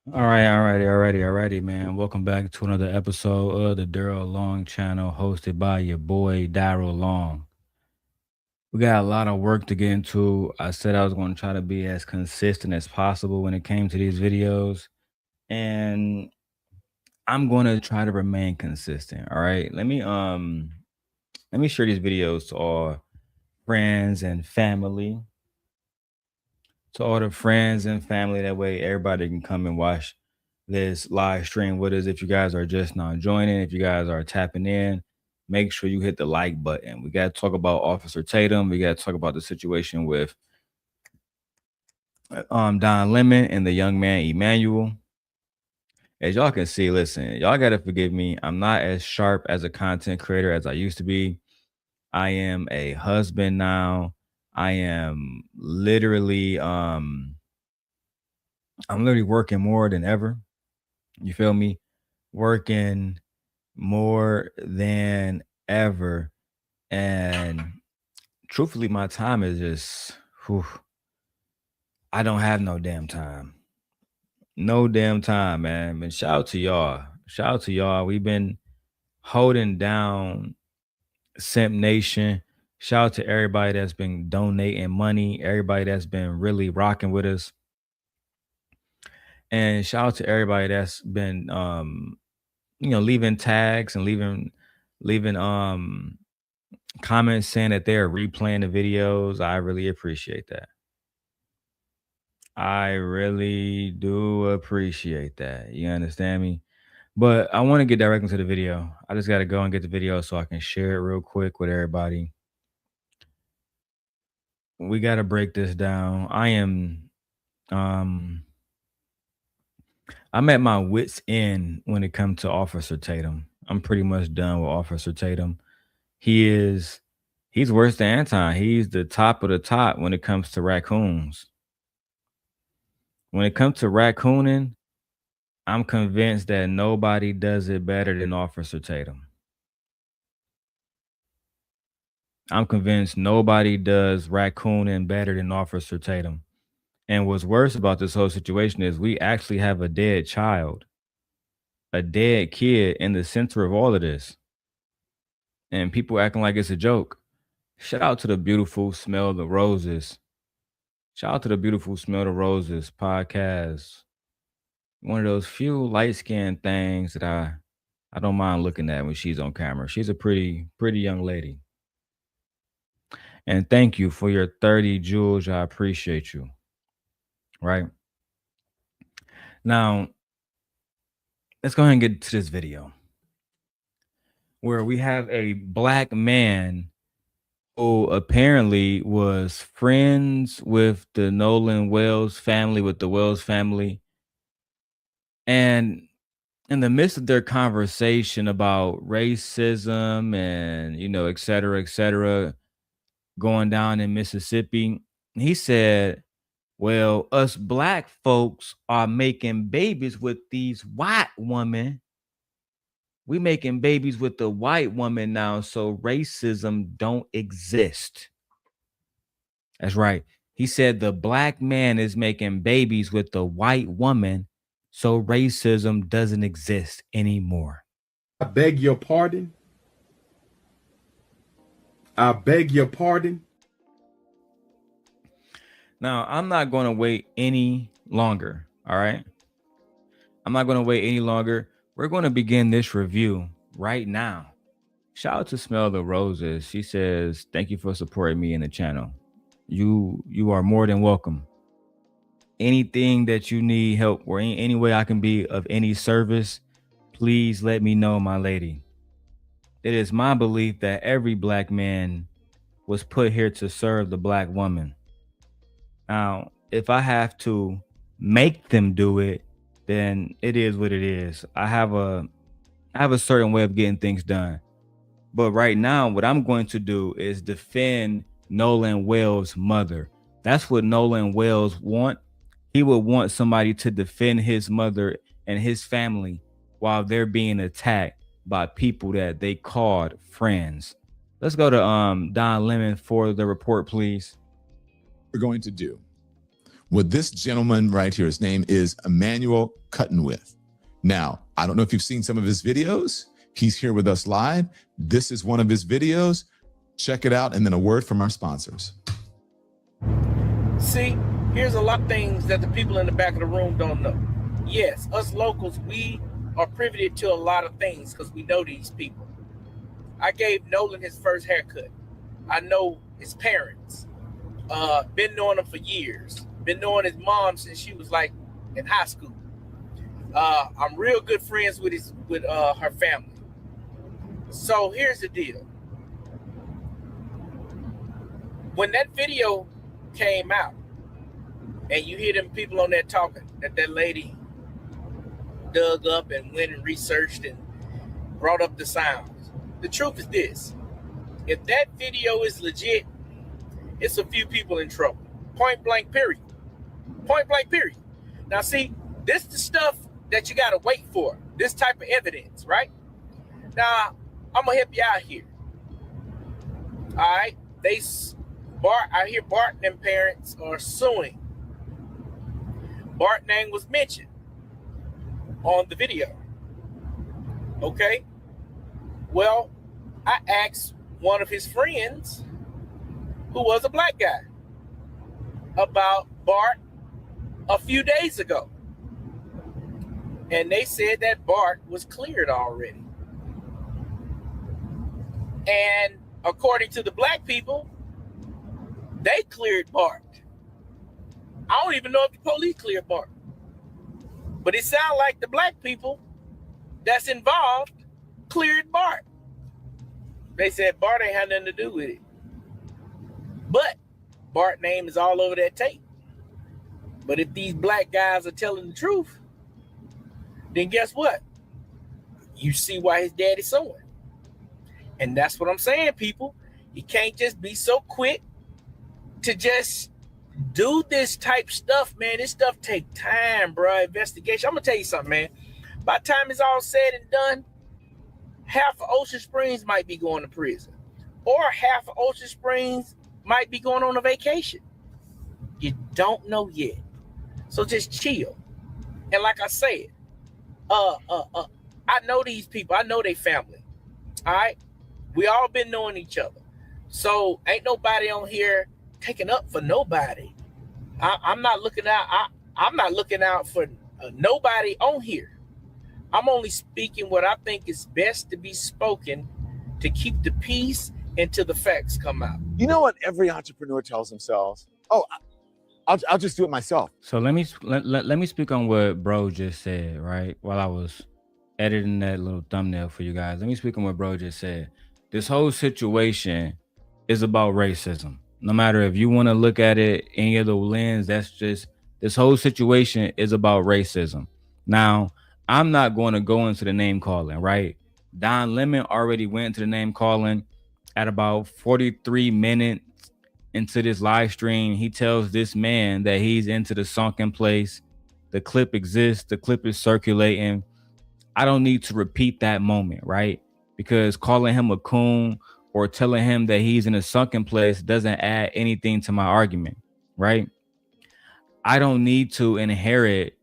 Alrighty, man. Welcome back to another episode of the Darrel Long channel, hosted by your boy Darrel Long. We got a lot of work to get into. I said I was going to try to be as consistent as possible when it came to these videos, and I'm going to try to remain consistent. All right, let me share these videos to all friends and family, to all the friends and family. That way, everybody can come and watch this live stream with us. If you guys are just now joining, if you guys are tapping in, make sure you hit the like button. We got to talk about Officer Tatum. We got to talk about the situation with Don Lemon and the young man Emmanuel. As y'all can see, listen, y'all got to forgive me. I'm not as sharp as a content creator as I used to be. I am a husband now. I am literally I'm literally working more than ever. You feel me? Working more than ever. And truthfully, my time is just, whew, I don't have no damn time. No damn time, man. And shout out to y'all. Shout out to y'all. We've been holding down Simp Nation. Shout out to everybody that's been donating money, everybody that's been really rocking with us. And shout out to everybody that's been leaving tags and leaving comments saying that they're replaying the videos. I really appreciate that. I really do appreciate that. You understand me? But I want to get directly into the video. I just got to go and get the video so I can share it real quick with everybody. We got to break this down. Um I'm at my wits end when it comes to Officer Tatum. I'm pretty much done with Officer Tatum. He is he's worse than Anton. He's the top of the top when it comes to raccoons. When it comes to raccooning, I'm convinced that nobody does it better than Officer Tatum. I'm convinced nobody does raccooning better than Officer Tatum. And what's worse about this whole situation is we actually have a dead child, a dead kid in the center of all of this. And people acting like it's a joke. Shout out to the beautiful Smell the Roses. Shout out to the beautiful Smell the Roses podcast. One of those few light skinned things that I don't mind looking at when she's on camera. She's a pretty young lady. And thank you for your 30 jewels. I appreciate you. Right. Now, let's go ahead and get to this video where we have a black man who apparently was friends with the Nolan Wells family, with the Wells family. And in the midst of their conversation about racism and, et cetera, going down in Mississippi, he said, well, us black folks are making babies with these white women. We making babies with the white woman now, so racism don't exist. That's right. He said the black man is making babies with the white woman, so racism doesn't exist anymore. I beg your pardon. I beg your pardon. Now, I'm not going to wait any longer. All right. I'm not going to wait any longer. We're going to begin this review right now. Shout out to Smell the Roses. She says, thank you for supporting me in the channel. You are more than welcome. Anything that you need help or any way I can be of any service, please let me know, my lady. It is my belief that every black man was put here to serve the black woman. Now, if I have to make them do it, then it is what it is. I have a certain way of getting things done. But right now, what I'm going to do is defend Nolan Wells' mother. That's what Nolan Wells want. He would want somebody to defend his mother and his family while they're being attacked by people that they called friends. Let's go to Don Lemon for the report, please. We're going to do. What this gentleman right here, his name is Emmanuel Cutting-With. Now, I don't know if you've seen some of his videos. He's here with us live. This is one of his videos. Check it out, and then a word from our sponsors. See, here's a lot of things that the people in the back of the room don't know. Yes, us locals, we are privy to a lot of things because we know these people. I gave Nolan his first haircut. I know his parents. Been knowing them for years. Been knowing his mom since she was like in high school. I'm real good friends with her family. So here's the deal. When that video came out, and you hear them people on there talking that lady dug up and went and researched and brought up the sounds. The truth is this: if that video is legit, it's a few people in trouble. Point blank, period. Point blank, period. Now, see, this is the stuff that you got to wait for. This type of evidence, right? Now, I'm going to help you out here. All right? I hear Bart and them parents are suing. Bart's name was mentioned on the video. Okay? Well, I asked one of his friends, who was a black guy, about Bart a few days ago. And they said that Bart was cleared already. And according to the black people, they cleared Bart. I don't even know if the police cleared Bart. But it sounds like the black people that's involved cleared Bart. They said Bart ain't had nothing to do with it. But Bart's name is all over that tape. But if these black guys are telling the truth, then guess what? You see why his daddy's suing. And that's what I'm saying, people. You can't just be so quick to just do this type stuff, man. This stuff take time, bro. Investigation. I'm gonna tell you something, man. By the time it's all said and done, half of Ocean Springs might be going to prison, or half of Ocean Springs might be going on a vacation. You don't know yet, so just chill. And like I said, I know these people. I know they family. All right, we all been knowing each other, so ain't nobody on here taking up for nobody. I'm not looking out. I'm not looking out for nobody on here. I'm only speaking what I think is best to be spoken to keep the peace until the facts come out. You know what every entrepreneur tells themselves? Oh, I'll just do it myself. So let me speak on what bro just said, right? While I was editing that little thumbnail for you guys, let me speak on what bro just said. This whole situation is about racism. No matter if you want to look at it any other lens, that's just, this whole situation is about racism. Now, I'm not going to go into the name calling, right? Don Lemon already went into the name calling at about 43 minutes into this live stream. He tells this man that he's into the sunken place. The clip exists. The clip is circulating. I don't need to repeat that moment, right? Because calling him a coon or telling him that he's in a sunken place doesn't add anything to my argument, right? I don't need to inherit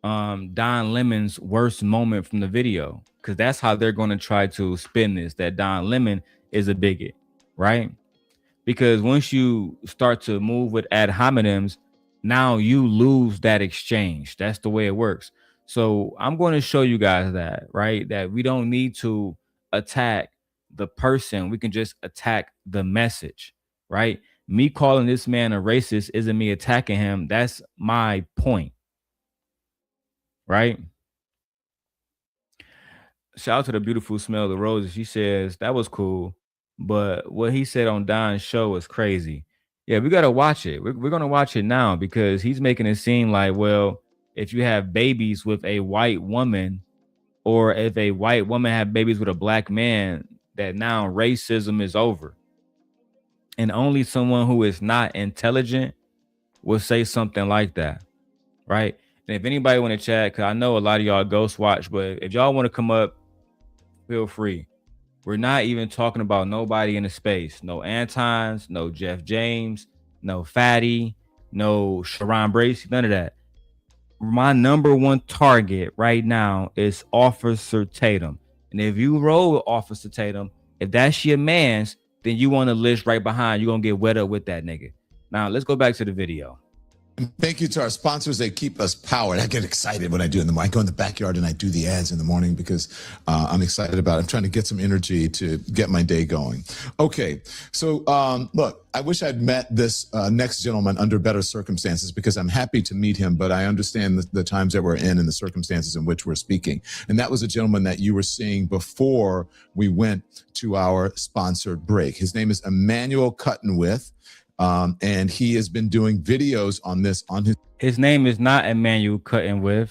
Don Lemon's worst moment from the video, because that's how they're going to try to spin this, that Don Lemon is a bigot, right? Because once you start to move with ad hominems, now you lose that exchange. That's the way it works. So I'm going to show you guys that, right? That we don't need to attack the person. We can just attack the message, right? Me calling this man a racist isn't me attacking him. That's my point, right? Shout out to the beautiful smell of the roses. She says that was cool, but what he said on Don's show was crazy. Yeah, we got to watch it. We're going to watch it now, because he's making it seem like, well, if you have babies with a white woman, or if a white woman have babies with a black man, that now racism is over. And only someone who is not intelligent will say something like that, right? And if anybody want to chat, because I know a lot of y'all ghost watch, but if y'all want to come up, feel free. We're not even talking about nobody in the space. No Antons, no Jeff James, no Fatty, no Sharon Brace, none of that. My number one target right now is Officer Tatum. And if you roll with Officer Tatum, if that's your man's, then you on the list right behind. You're going to get wet up with that nigga. Now, let's go back to the video. Thank you to our sponsors. They keep us powered. I get excited when I do in the morning. I go in the backyard and I do the ads in the morning because I'm excited about it. I'm trying to get some energy to get my day going. Okay, so look, I wish I'd met this next gentleman under better circumstances because I'm happy to meet him, but I understand the times that we're in and the circumstances in which we're speaking. And that was a gentleman that you were seeing before we went to our sponsored break. His name is Emmanuel Cuttenwith. And he has been doing videos on this on his name is not Emmanuel Cuttenwith.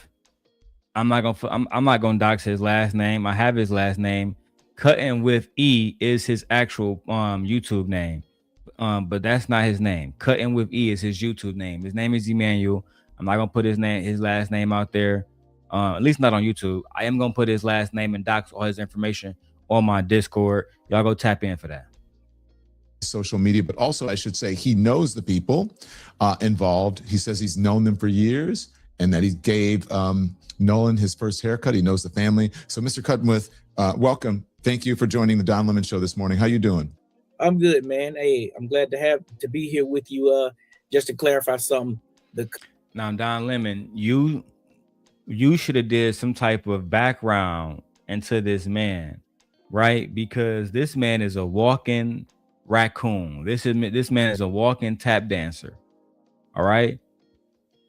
I'm not gonna dox his last name. I have his last name. Cuttenwith E is his actual YouTube name. But that's not his name. Cuttenwith E is his YouTube name. His name is Emmanuel. I'm not gonna put his last name out there. At least not on YouTube. I am gonna put his last name and dox all his information on my Discord. Y'all go tap in for that. Social media, but also I should say he knows the people involved. He says he's known them for years and that he gave Nolan his first haircut. He knows the family. So Mr. Cuttenwith, welcome. Thank you for joining the Don Lemon Show this morning. How you doing? I'm good, man. Hey, I'm glad to be here with you. Just to clarify something. Now, Don Lemon, you should have did some type of background into this man, right? Because this man is a walking raccoon. This man is a walking tap dancer. All right.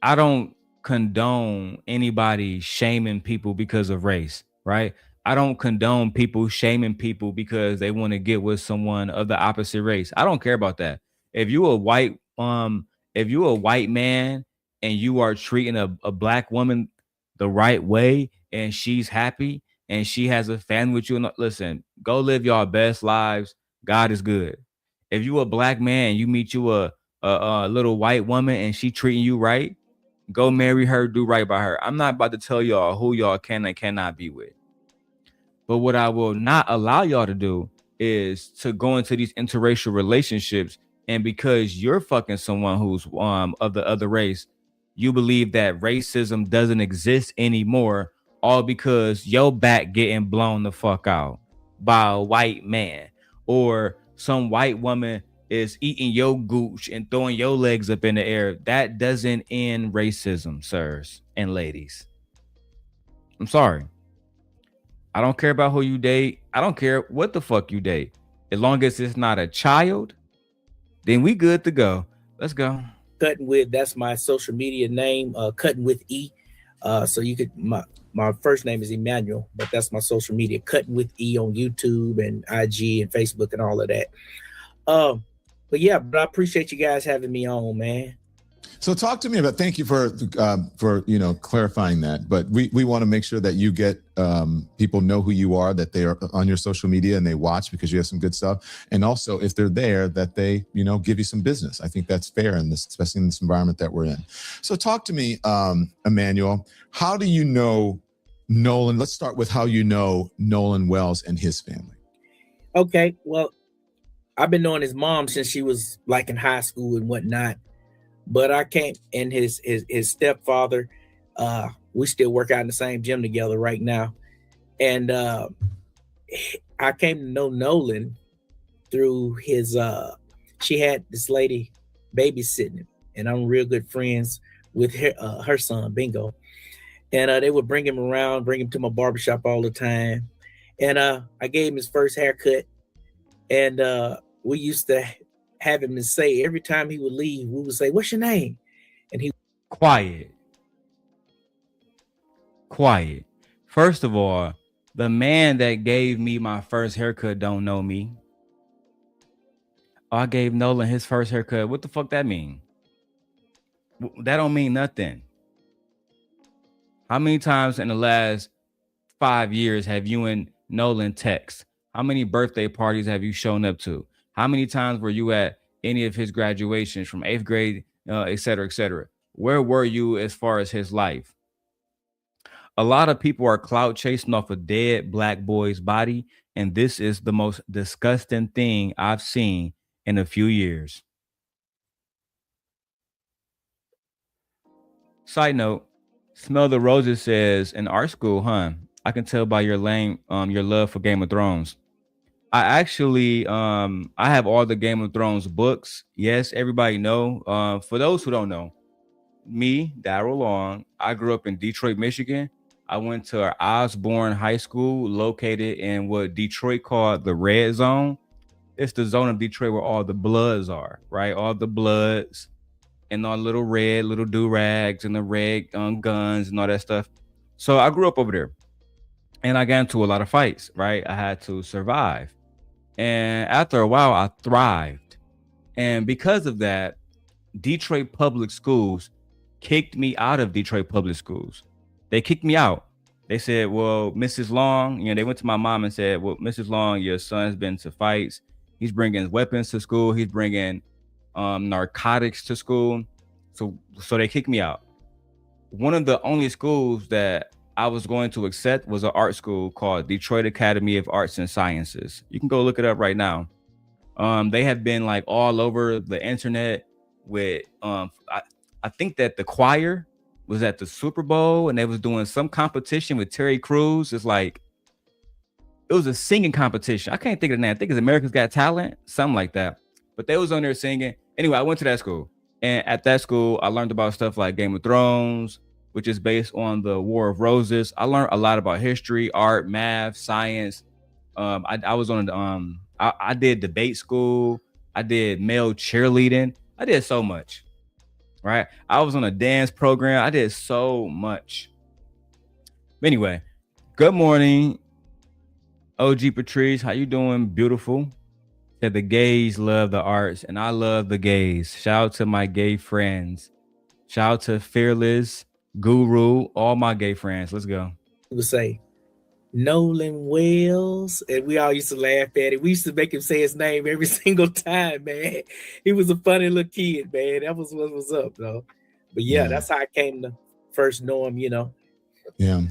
I don't condone anybody shaming people because of race, right? I don't condone people shaming people because they want to get with someone of the opposite race. I don't care about that. If you a white man and you are treating a black woman the right way and she's happy and she has a family with you, listen, go live your best lives. God is good. If you a black man and you meet you a little white woman and she treating you right, go marry her, do right by her. I'm not about to tell y'all who y'all can and cannot be with. But what I will not allow y'all to do is to go into these interracial relationships, and because you're fucking someone who's of the other race, you believe that racism doesn't exist anymore, all because your back getting blown the fuck out by a white man, or some white woman is eating your gooch and throwing your legs up in the air. That doesn't end racism, sirs and ladies. I'm sorry. I don't care about who you date. I don't care what the fuck you date. As long as it's not a child, then we good to go. Let's go. Cuttenwith, that's my social media name, Cuttenwith E. So you could, my first name is Emmanuel, but that's my social media, Cuttenwith E on YouTube and IG and Facebook and all of that. But yeah, but I appreciate you guys having me on, man. So talk to me about, thank you for clarifying that, but we want to make sure that you get people know who you are, that they are on your social media and they watch because you have some good stuff. And also if they're there, that they, give you some business. I think that's fair in this, especially in this environment that we're in. So talk to me, Emmanuel, how do you know Nolan? Let's start with how you know Nolan Wells and his family. Okay. Well, I've been knowing his mom since she was like in high school and whatnot. But I came, and his stepfather, we still work out in the same gym together right now. And I came to know Nolan through his, she had this lady babysitting him, and I'm real good friends with her son, Bingo. And they would bring him around, bring him to my barbershop all the time. And I gave him his first haircut. And we used to have him to say, every time he would leave, we would say, "What's your name?" And he quiet. First of all, the man that gave me my first haircut don't know me. I gave Nolan his first haircut. What the fuck that mean? That don't mean nothing. How many times in the last 5 years have you and Nolan text? How many birthday parties have you shown up to? How many times were you at any of his graduations from 8th grade, et cetera, et cetera? Where were you as far as his life? A lot of people are clout chasing off a dead black boy's body, and this is the most disgusting thing I've seen in a few years. Side note, Smell the Roses says in art school, huh? I can tell by your your love for Game of Thrones. I actually I have all the Game of Thrones books. Yes, everybody know. For those who don't know, me, Darrel Long, I grew up in Detroit, Michigan. I went to Osborne High School, located in what Detroit called the Red Zone. It's the zone of Detroit where all the bloods are, right? All the bloods and all little red, little do-rags and the red guns and all that stuff. So I grew up over there and I got into a lot of fights, right? I had to survive. And after a while, I thrived. And because of that, Detroit Public Schools kicked me out of Detroit Public Schools. They kicked me out. They said, well, Mrs. Long, they went to my mom and said, well, Mrs. Long, your son's been to fights. He's bringing weapons to school. He's bringing narcotics to school. So they kicked me out. One of the only schools that I was going to accept was an art school called Detroit Academy of Arts and Sciences. You can go look it up right now. They have been like all over the internet with I think that the choir was at the Super Bowl and they was doing some competition with Terry Crews. It's like it was a singing competition. I can't think of the name. I think it's America's Got Talent, something like that. But they was on there singing. Anyway, I went to that school. And at that school, I learned about stuff like Game of Thrones, which is based on the War of Roses. I learned a lot about history, art, math, science. I was on I did debate school. I did male cheerleading. I did so much, right? I was on a dance program. I did so much. Anyway, good morning, OG Patrice. How you doing? Beautiful. Said the gays love the arts, and I love the gays. Shout out to my gay friends. Shout out to Fearless, Guru, all my gay friends. Let's go. He would say Nolan Wells, and we all used to laugh at it. We used to make him say his name every single time, man. He was a funny little kid, man. That was what was up, though. But yeah, that's how I came to first know him, Yeah.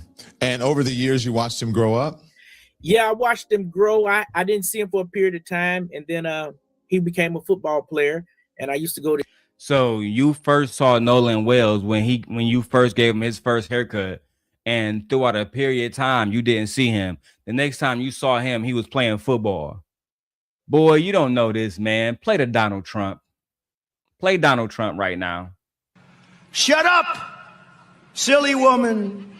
And over the years, you watched him grow up? Yeah, I watched him grow. I didn't see him for a period of time, and then he became a football player, and I used to go to. So you first saw Nolan Wells when you first gave him his first haircut, and throughout a period of time you didn't see him. The next time you saw him, he was playing football. Boy, you don't know this, man. Play the Donald Trump. Play Donald Trump right now. Shut up, silly woman.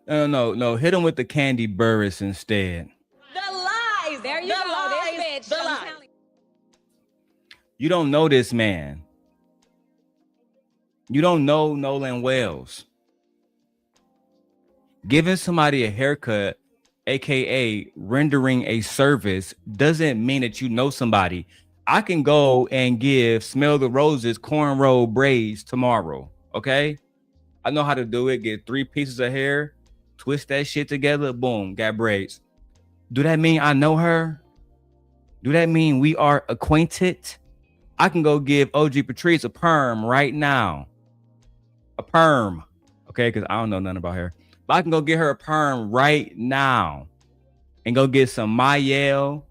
No. Hit him with the Candy Burris instead. The lies. There you go. This bitch. The lies. You don't know this man. You don't know Nolan Wells. Giving somebody a haircut, aka rendering a service, doesn't mean that you know somebody. I can go and give Smell the Roses cornrow braids tomorrow. Okay, I know how to do it. Get 3 pieces of hair, twist that shit together, boom, got braids. Do that mean I know her? Do that mean we are acquainted? I can go give OG Patrice a perm right now. A perm. Okay, because I don't know nothing about her. But I can go get her a perm right now. And go get some Mayel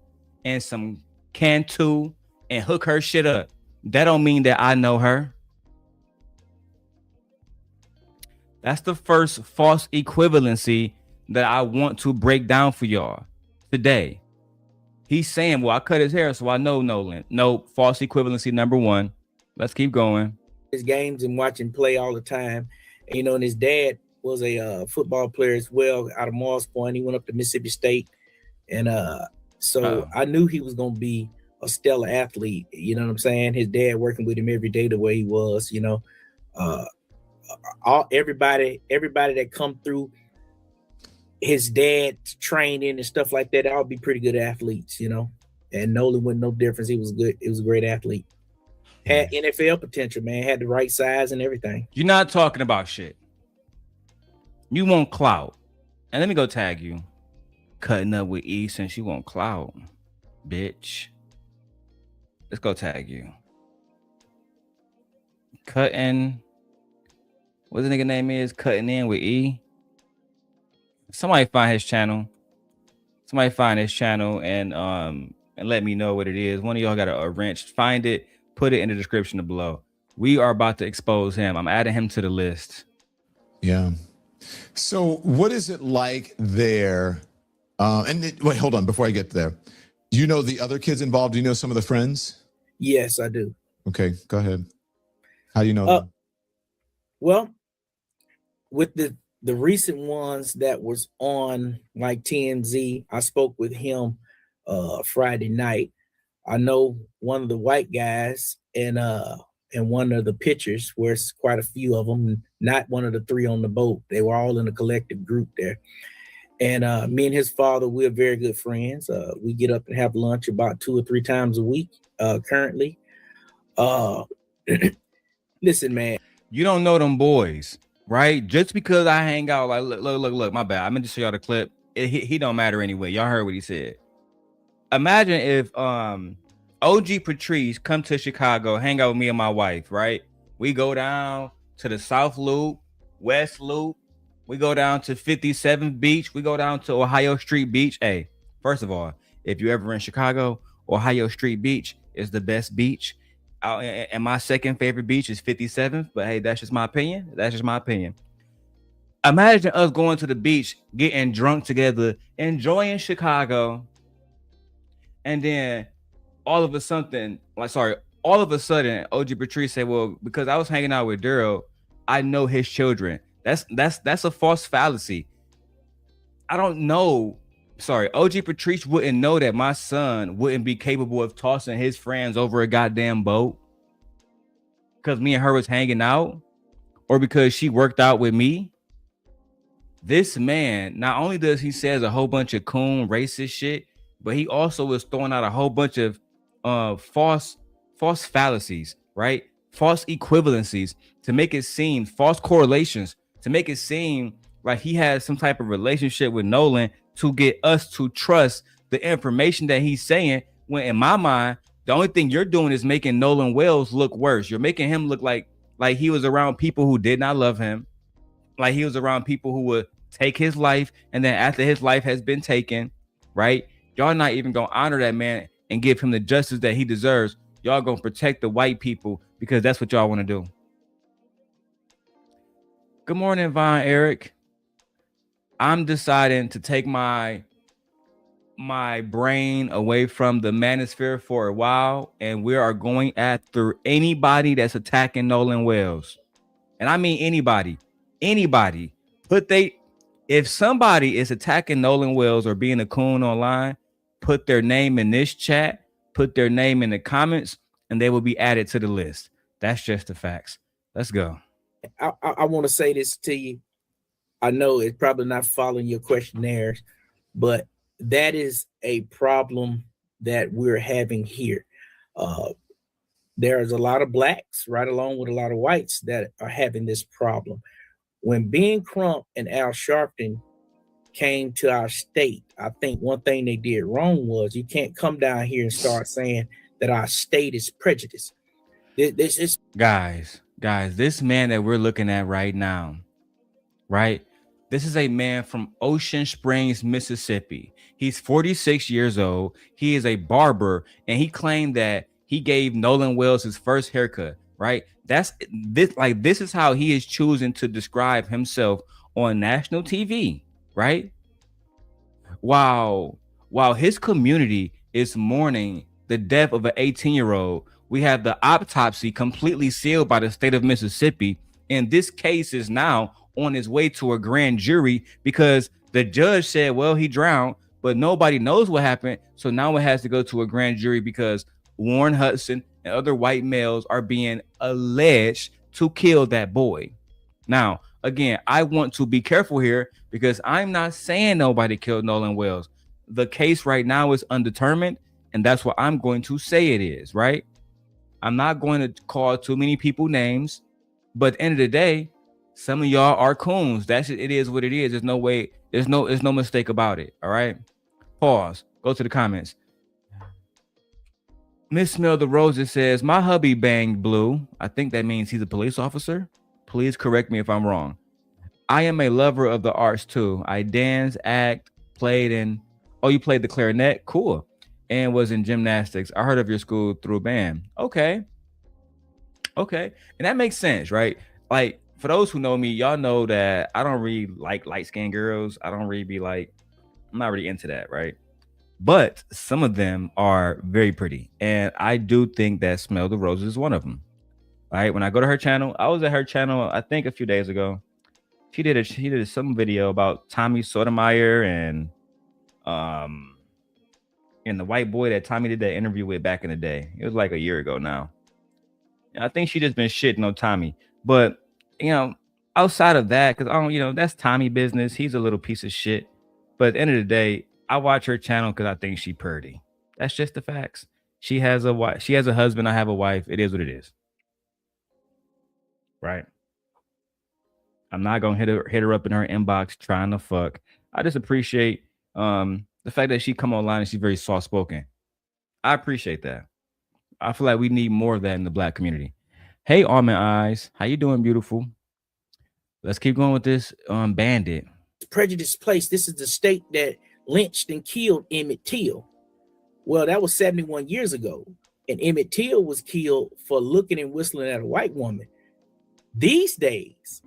and some Cantu and hook her shit up. That don't mean that I know her. That's the first false equivalency that I want to break down for y'all today. He's saying, well, I cut his hair, so I know Nolan. No, false equivalency number 1. Let's keep going. His games and watch him play all the time. And, and his dad was a football player as well out of Morris Point. He went up to Mississippi State. And so I knew he was going to be a stellar athlete. You know what I'm saying? His dad working with him every day the way he was, everybody that come through his dad's training and stuff like that, all be pretty good athletes, and Nolan wasn't no difference. He was good. He was a great athlete. Had NFL potential, man, had the right size and everything. You're not talking about shit. You want clout. And let me go tag you. Cutting up with E since you want clout, bitch. Let's go tag you. Cutting. What the nigga name is? Cutting in with E. Somebody find his channel. And let me know what it is. One of y'all got a wrench. Find it. Put it in the description below. We are about to expose him. I'm adding him to the list. Yeah. So what is it like there? Wait, hold on. Before I get there, do you know the other kids involved? Do you know some of the friends? Yes, I do. Okay, go ahead. How do you know them? Well, with the recent ones that was on like TMZ, I spoke with him Friday night. I know one of the white guys and one of the pictures, where it's quite a few of them, not one of the three on the boat. They were all in a collective group there. And me and his father, we're very good friends. We get up and have lunch about 2 or 3 times a week currently. Listen, man. You don't know them boys, right? Just because I hang out, like, look, my bad. I'm gonna just show y'all the clip. He don't matter anyway. Y'all heard what he said. Imagine if OG Patrice come to Chicago, hang out with me and my wife, right? We go down to the South Loop, West Loop. We go down to 57th Beach. We go down to Ohio Street Beach. Hey, first of all, if you're ever in Chicago, Ohio Street Beach is the best beach. And my second favorite beach is 57th. But hey, that's just my opinion. That's just my opinion. Imagine us going to the beach, getting drunk together, enjoying Chicago. And then all of a sudden, OG Patrice said, well, because I was hanging out with Darrel, I know his children. That's a false fallacy. I don't know. Sorry, OG Patrice wouldn't know that my son wouldn't be capable of tossing his friends over a goddamn boat because me and her was hanging out, or because she worked out with me. This man, not only does he says a whole bunch of coon racist shit, but he also was throwing out a whole bunch of false fallacies, right? False equivalencies to make it seem, false correlations to make it seem like he has some type of relationship with Nolan to get us to trust the information that he's saying, when in my mind, the only thing you're doing is making Nolan Wells look worse. You're making him look like he was around people who did not love him, like he was around people who would take his life, and then after his life has been taken, right? Y'all not even gonna honor that man and give him the justice that he deserves. Y'all gonna protect the white people because that's what y'all want to do. Good morning, Von Eric. I'm deciding to take my brain away from the manosphere for a while, and we are going after anybody that's attacking Nolan Wells. And I mean anybody. If somebody is attacking Nolan Wells or being a coon online, put their name in this chat, put their name in the comments, and they will be added to the list. That's just the facts. Let's go. I want to say this to you. I know it's probably not following your questionnaires, but that is a problem that we're having here. There's a lot of blacks right along with a lot of whites that are having this problem. When Ben Crump and Al Sharpton came to our state, I think one thing they did wrong was you can't come down here and start saying that our state is prejudiced. This is guys, this man that we're looking at right now, right? This is a man from Ocean Springs, Mississippi. He's 46 years old. He is a barber, and he claimed that he gave Nolan Wells his first haircut, right? This is how he is choosing to describe himself on national TV, right? While his community is mourning the death of an 18-year-old, we have the autopsy completely sealed by the state of Mississippi, and this case is now on its way to a grand jury because the judge said, well, he drowned, but nobody knows what happened. So now it has to go to a grand jury because Warren Hudson and other white males are being alleged to kill that boy. Now, again, I want to be careful here because I'm not saying nobody killed Nolan Wells. The case right now is undetermined, and that's what I'm going to say it is, right? I'm not going to call too many people names, but at the end of the day, some of y'all are coons. It is what it is. There's no way, there's no mistake about it. All right. Pause. Go to the comments. Miss Smell the Roses says, my hubby banged blue. I think that means he's a police officer. Please correct me if I'm wrong. I am a lover of the arts too. I dance, act, played in. Oh, you played the clarinet? Cool. And was in gymnastics. I heard of your school through band. Okay. Okay. And that makes sense, right? Like, for those who know me, y'all know that I don't really like light-skinned girls. I don't really be like, I'm not really into that, right? But some of them are very pretty. And I do think that Smell the Roses is one of them. Right. When I go to her channel, I was at her channel, I think a few days ago. She did some video about Tommy Sotomayor and the white boy that Tommy did that interview with back in the day. It was like a year ago now. I think she just been shitting on Tommy. But, outside of that, because that's Tommy business. He's a little piece of shit. But at the end of the day, I watch her channel because I think she pretty. That's just the facts. She has a wife. She has a husband. I have a wife. It is what it is. Right. I'm not gonna hit her up in her inbox trying to fuck. I just appreciate the fact that she come online and she's very soft spoken. I appreciate that. I feel like we need more of that in the Black community. Hey, Almond Eyes, how you doing, beautiful? Let's keep going with this bandit. Prejudice place. This is the state that lynched and killed Emmett Till. Well, that was 71 years ago, and Emmett Till was killed for looking and whistling at a white woman. These days,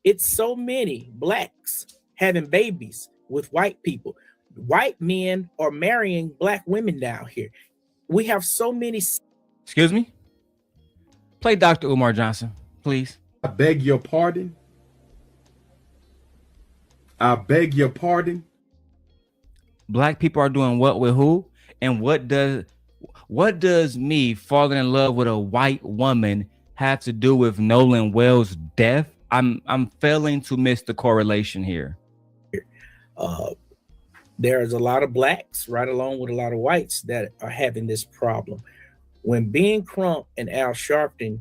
it's so many blacks having babies with white people. White men are marrying black women down here. We have so many. Excuse me? Play Dr. Umar Johnson, please. I beg your pardon. I beg your pardon. Black people are doing what with who? And what does me falling in love with a white woman have to do with Nolan Wells' death? I'm failing to miss the correlation here. There's a lot of blacks right along with a lot of whites that are having this problem. When Ben Crump and Al Sharpton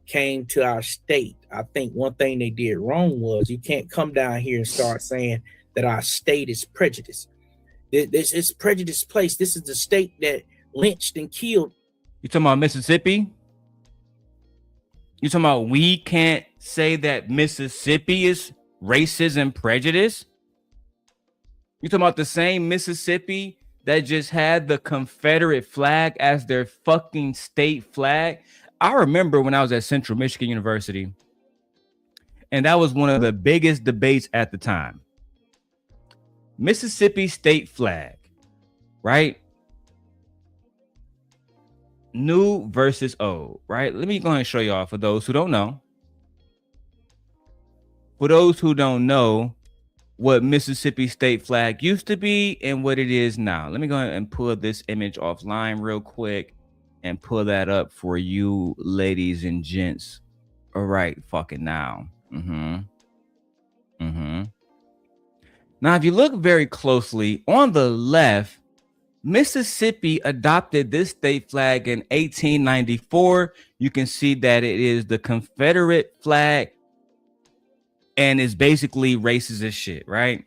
came to our state, I think one thing they did wrong was you can't come down here and start saying that our state is prejudiced. This is prejudice place. This is the state that lynched and killed. You talking about Mississippi? You talking about we can't say that Mississippi is racist and prejudice? You talking about the same Mississippi that just had the Confederate flag as their fucking state flag? I remember when I was at Central Michigan University, and that was one of the biggest debates at the time. Mississippi state flag, right? New versus old, right? Let me go ahead and show y'all for those who don't know. For those who don't know what Mississippi state flag used to be and what it is now. Let me go ahead and pull this image offline real quick and pull that up for you ladies and gents. All right, fucking now. Now, if you look very closely on the left, Mississippi adopted this state flag in 1894. You can see that it is the Confederate flag and is basically racist as shit, right?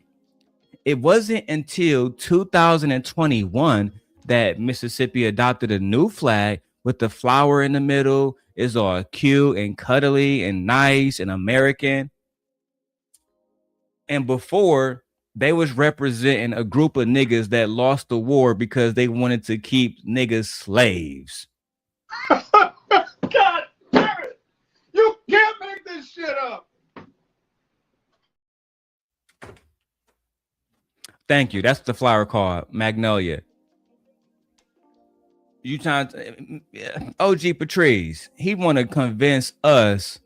It wasn't until 2021 that Mississippi adopted a new flag with the flower in the middle. It's all cute and cuddly and nice and American. And before, they was representing a group of niggas that lost the war because they wanted to keep niggas slaves. God damn it! You can't make this shit up. Thank you. That's the flower called Magnolia. You trying to, OG Patrice, he want to convince us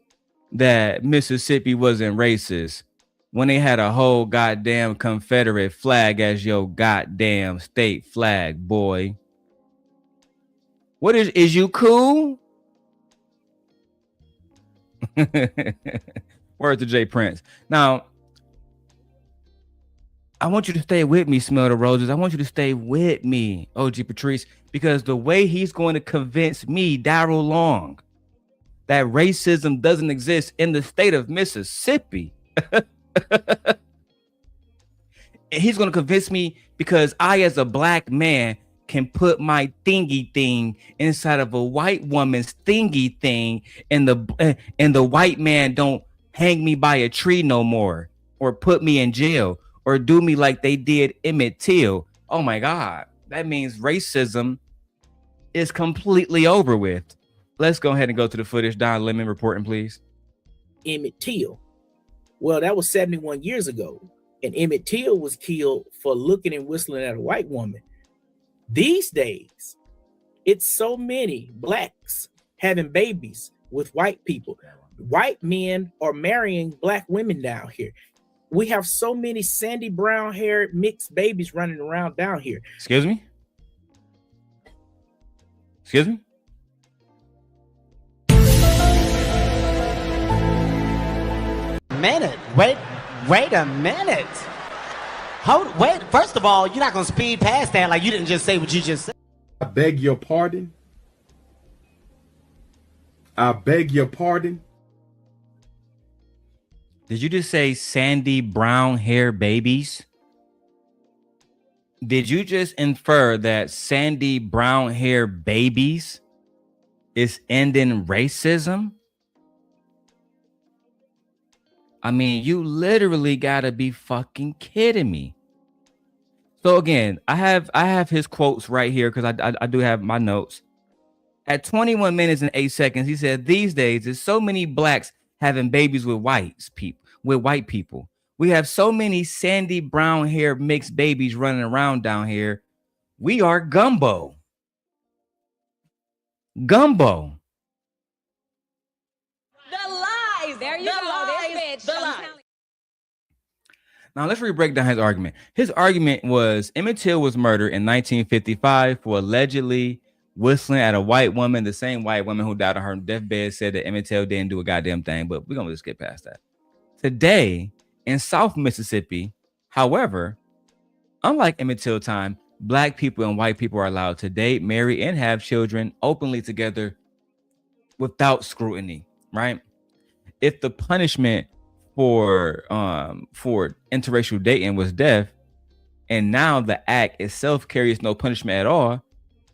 that Mississippi wasn't racist when they had a whole goddamn Confederate flag as your goddamn state flag, boy. What is you cool? Word to Jay Prince. Now, I want you to stay with me, Smell the Roses. I want you to stay with me, OG Patrice, because the way he's going to convince me, Darrel Long, that racism doesn't exist in the state of Mississippi. He's going to convince me because I, as a black man, can put my thingy thing inside of a white woman's thingy thing, and the white man don't hang me by a tree no more, or put me in jail, or do me like they did Emmett Till. Oh my God, that means racism is completely over with. Let's go ahead and go to the footage. Don Lemon reporting, please. Emmett Till. Well, that was 71 years ago. And Emmett Till was killed for looking and whistling at a white woman. These days, it's so many blacks having babies with white people. White men are marrying black women down here. We have so many sandy brown haired mixed babies running around down here. Excuse me? Excuse me? Minute. Wait a minute. Wait, first of all, you're not gonna speed past that like you didn't just say what you just said. I beg your pardon. I beg your pardon. Did you just say sandy brown hair babies? Did you just infer that sandy brown hair babies is ending racism? I mean, you literally gotta be fucking kidding me. So again, I have his quotes right here because I do have my notes. At 21 minutes and 8 seconds, he said, "These days, there's so many blacks having babies with white people. We have so many sandy brown hair mixed babies running around down here. We are gumbo. Gumbo." The lies. There you go. This bitch. The lies. Now let's break down his argument. His argument was Emmett Till was murdered in 1955 for allegedly whistling at a white woman. The same white woman who died on her deathbed said that Emmett Till didn't do a goddamn thing, but we're gonna just get past that. Today in South Mississippi, however, unlike Emmett Till time, black people and white people are allowed to date, marry, and have children openly together without scrutiny, right? If the punishment for interracial dating was death, and now the act itself carries no punishment at all,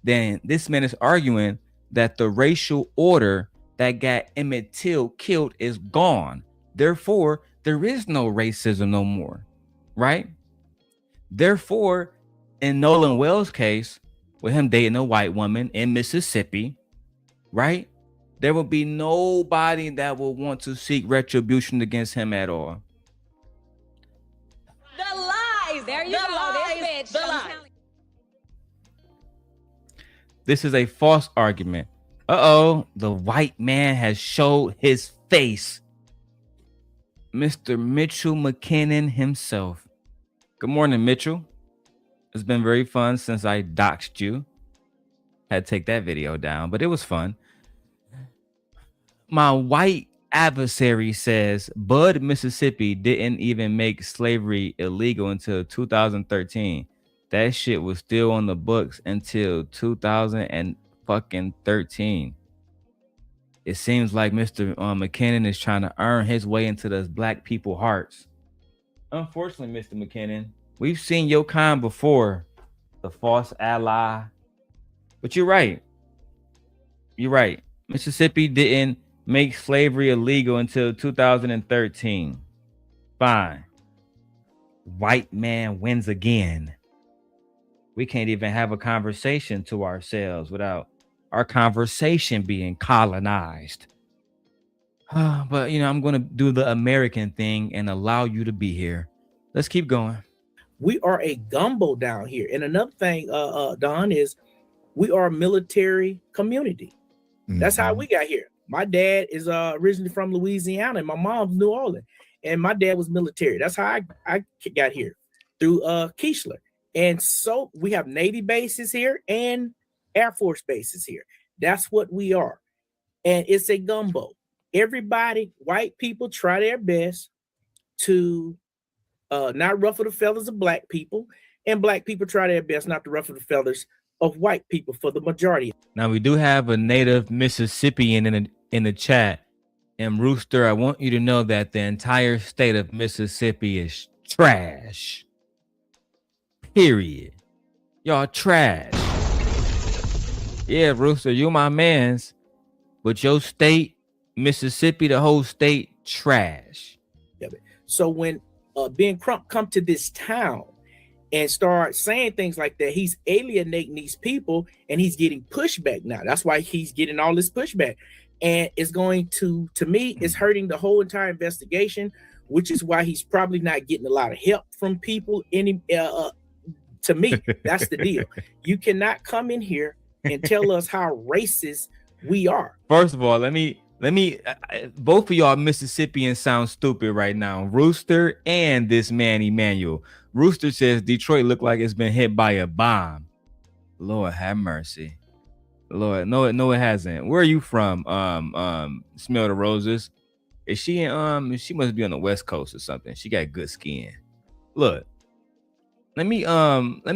then this man is arguing that the racial order that got Emmett Till killed is gone. Therefore, there is no racism no more, right? Therefore, in Nolan Wells' case, with him dating a white woman in Mississippi, right? There will be nobody that will want to seek retribution against him at all. The lies. There you go. This bitch. The lies. This is a false argument. The white man has showed his face. Mr. Mitchell McKinnon himself. Good morning, Mitchell. It's been very fun since I doxed you. Had to take that video down, but it was fun. My white adversary says Bud, Mississippi didn't even make slavery illegal until 2013. That shit was still on the books until 2013. It seems like Mr. McKinnon is trying to earn his way into those black people hearts. Unfortunately, Mr. McKinnon, we've seen your kind before, the false ally. But you're right. You're right. Mississippi didn't make slavery illegal until 2013. Fine. White man wins again. We can't even have a conversation to ourselves without our conversation being colonized. But, I'm going to do the American thing and allow you to be here. Let's keep going. We are a gumbo down here. And another thing, Don, is we are a military community. Mm-hmm. That's how we got here. My dad is originally from Louisiana and my mom's New Orleans. And my dad was military. That's how I got here, through Keishler. And so we have Navy bases here and Air Force bases here. That's what we are. And it's a gumbo. Everybody, white people, try their best to not ruffle the feathers of black people. And black people try their best not to ruffle the feathers of white people for the majority. Now, we do have a native Mississippian in the chat. And Rooster, I want you to know that the entire state of Mississippi is trash. Period. Y'all trash. Yeah, Rooster, you my mans. But your state, Mississippi, the whole state, trash. Yeah, so when Ben Crump come to this town, and start saying things like that, he's alienating these people and he's getting pushback now. That's why he's getting all this pushback. And it's going to me, it's hurting the whole entire investigation, which is why he's probably not getting a lot of help from people. To me, that's the deal. You cannot come in here and tell us how racist we are. First of all, let me both of y'all Mississippians sound stupid right now. Rooster and this man Emmanuel. Rooster says Detroit looked like it's been hit by a bomb. Lord have mercy. Lord, no, it hasn't. Where are you from? Smell the Roses. Is she in she must be on the West Coast or something. She got good skin. Look, let me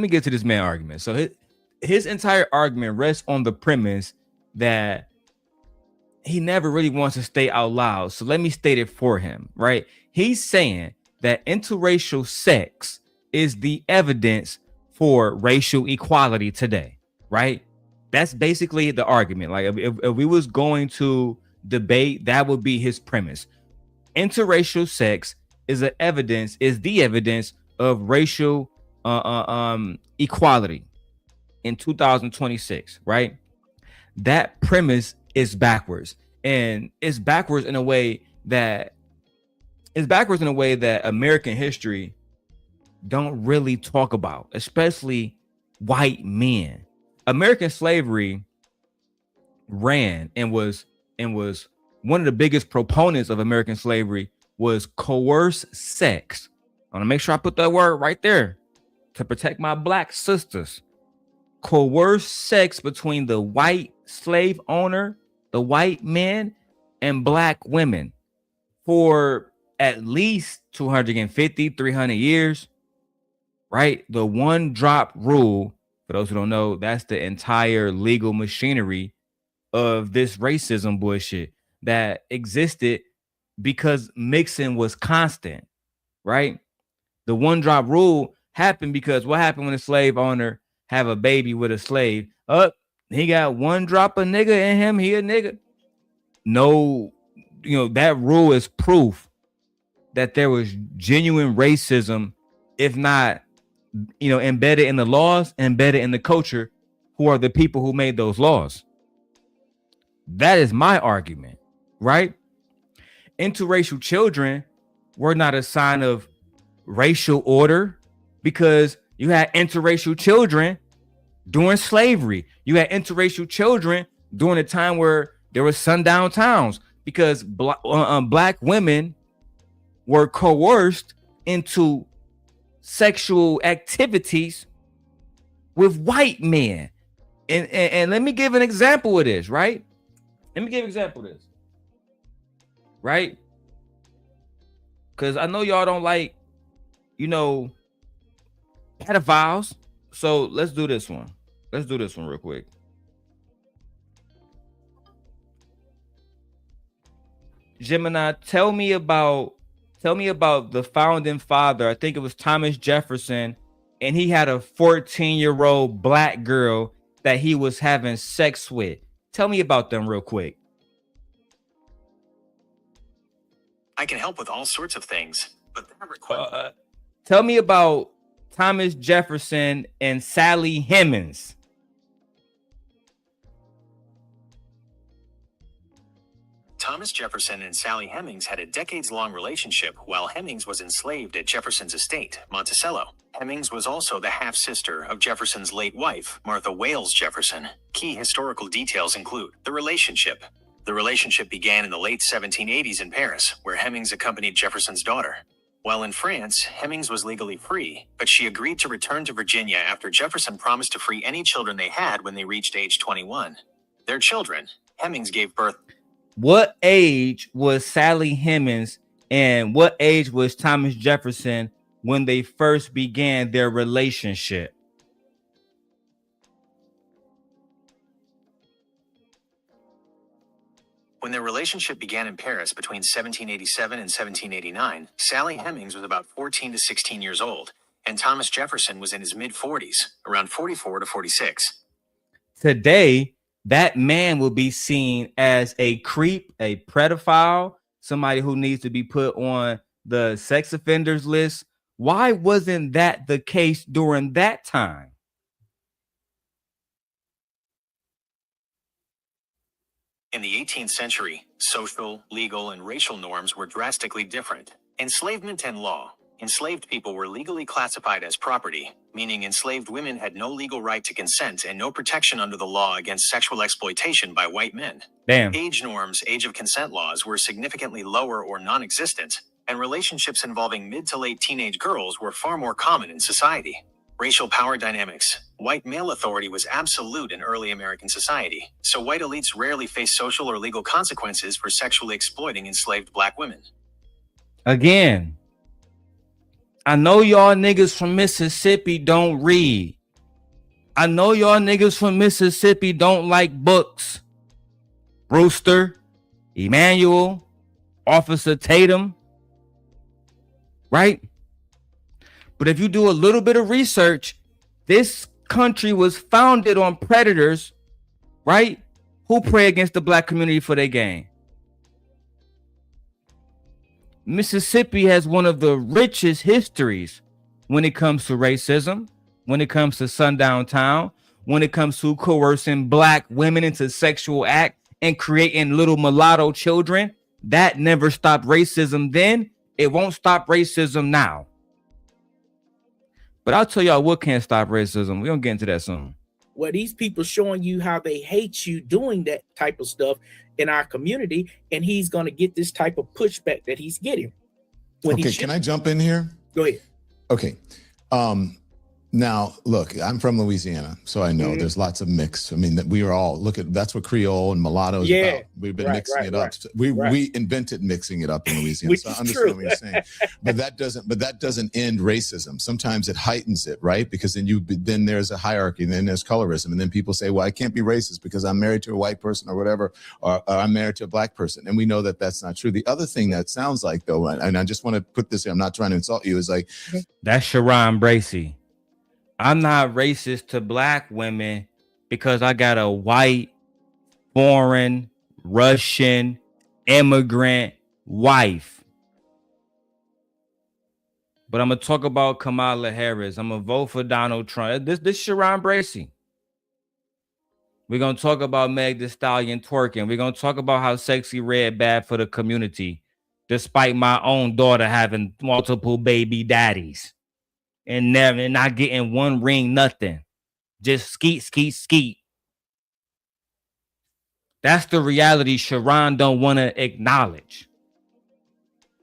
get to this man argument. So his entire argument rests on the premise that he never really wants to stay out loud. So let me state it for him, right? He's saying that interracial sex is the evidence for racial equality today, right? That's basically the argument. Like if we was going to debate, that would be his premise. Interracial sex is the evidence of racial equality in 2026, right? That premise is backwards, and it's backwards in a way that American history don't really talk about, especially white men. American slavery ran and was one of the biggest proponents of American slavery was coerced sex. I want to make sure I put that word right there to protect my black sisters. Coerced sex between the white slave owner, the white men, and black women for at least 250, 300 years, right? The one drop rule, for those who don't know, that's the entire legal machinery of this racism bullshit that existed because mixing was constant, right? The one drop rule happened because what happened when a slave owner have a baby with a slave? He got one drop of nigga in him, he a nigga. No, that rule is proof that there was genuine racism, if not, embedded in the laws, embedded in the culture, who are the people who made those laws. That is my argument, right? Interracial children were not a sign of racial order because you had interracial children during slavery. You had interracial children during a time where there were sundown towns because black women were coerced into sexual activities with white men. And let me give an example of this, right? Right? Because I know y'all don't like, pedophiles. So let's do this one. Real quick. Gemini, tell me about the founding father. I think it was Thomas Jefferson, and he had a 14-year-old black girl that he was having sex with. Tell me about them real quick. I can help with all sorts of things, but that requires... Tell me about Thomas Jefferson and Sally Hemings. Thomas Jefferson and Sally Hemings had a decades-long relationship while Hemings was enslaved at Jefferson's estate, Monticello. Hemings was also the half-sister of Jefferson's late wife, Martha Wales Jefferson. Key historical details include the relationship. The relationship began in the late 1780s in Paris, where Hemings accompanied Jefferson's daughter. While in France, Hemings was legally free, but she agreed to return to Virginia after Jefferson promised to free any children they had when they reached age 21. Their children, Hemings gave birth. What age was Sally Hemings and what age was Thomas Jefferson when they first began their relationship? When their relationship began in Paris between 1787 and 1789, Sally Hemings was about 14 to 16 years old, and Thomas Jefferson was in his mid-40s, around 44 to 46. Today, that man will be seen as a creep, a pedophile, somebody who needs to be put on the sex offenders list, Why wasn't that the case during that time? In the 18th century, social, legal, and racial norms were drastically different. Enslavement and law. Enslaved people were legally classified as property, meaning enslaved women had no legal right to consent and no protection under the law against sexual exploitation by white men. Damn. Age norms, age of consent laws were significantly lower or non-existent, and relationships involving mid to late teenage girls were far more common in society. Racial power dynamics. White male authority was absolute in early American society, so white elites rarely faced social or legal consequences for sexually exploiting enslaved black women. Again, I know y'all niggas from Mississippi don't read. I know y'all niggas from Mississippi don't like books. Brewster, Emmanuel, Officer Tatum, right? But if you do a little bit of research, this country was founded on predators, right? Who prey against the black community for their gain. Mississippi has one of the richest histories when it comes to racism, when it comes to sundown town, when it comes to coercing black women into sexual act and creating little mulatto children. That never stopped racism then. It won't stop racism now. But I'll tell y'all what can't stop racism. We're gonna get into that soon. Well, these people showing you how they hate you doing that type of stuff in our community, and he's going to get this type of pushback that he's getting. Okay, can I jump in here? Go ahead. Okay. Now, look, I'm from Louisiana, so I know there's lots of mix. I mean, we are all, that's what Creole and mulatto is about. We've been mixing it up. We invented mixing it up in Louisiana, so I understand what you're saying. But that doesn't end racism. Sometimes it heightens it, right? Because then there's a hierarchy, and then there's colorism, and then people say, well, I can't be racist because I'm married to a white person or whatever, or I'm married to a black person, and we know that that's not true. The other thing that sounds like, though, and I just want to put this here, I'm not trying to insult you, is like, that's Sharon Bracey. I'm not racist to black women because I got a white, foreign, Russian, immigrant wife. But I'm going to talk about Kamala Harris. I'm going to vote for Donald Trump. This Sharon Bracey. We're going to talk about Meg Thee Stallion twerking. We're going to talk about how Sexy Red bad for the community, despite my own daughter having multiple baby daddies. And not getting one ring, nothing. Just skeet, skeet, skeet. That's the reality Sharon don't want to acknowledge.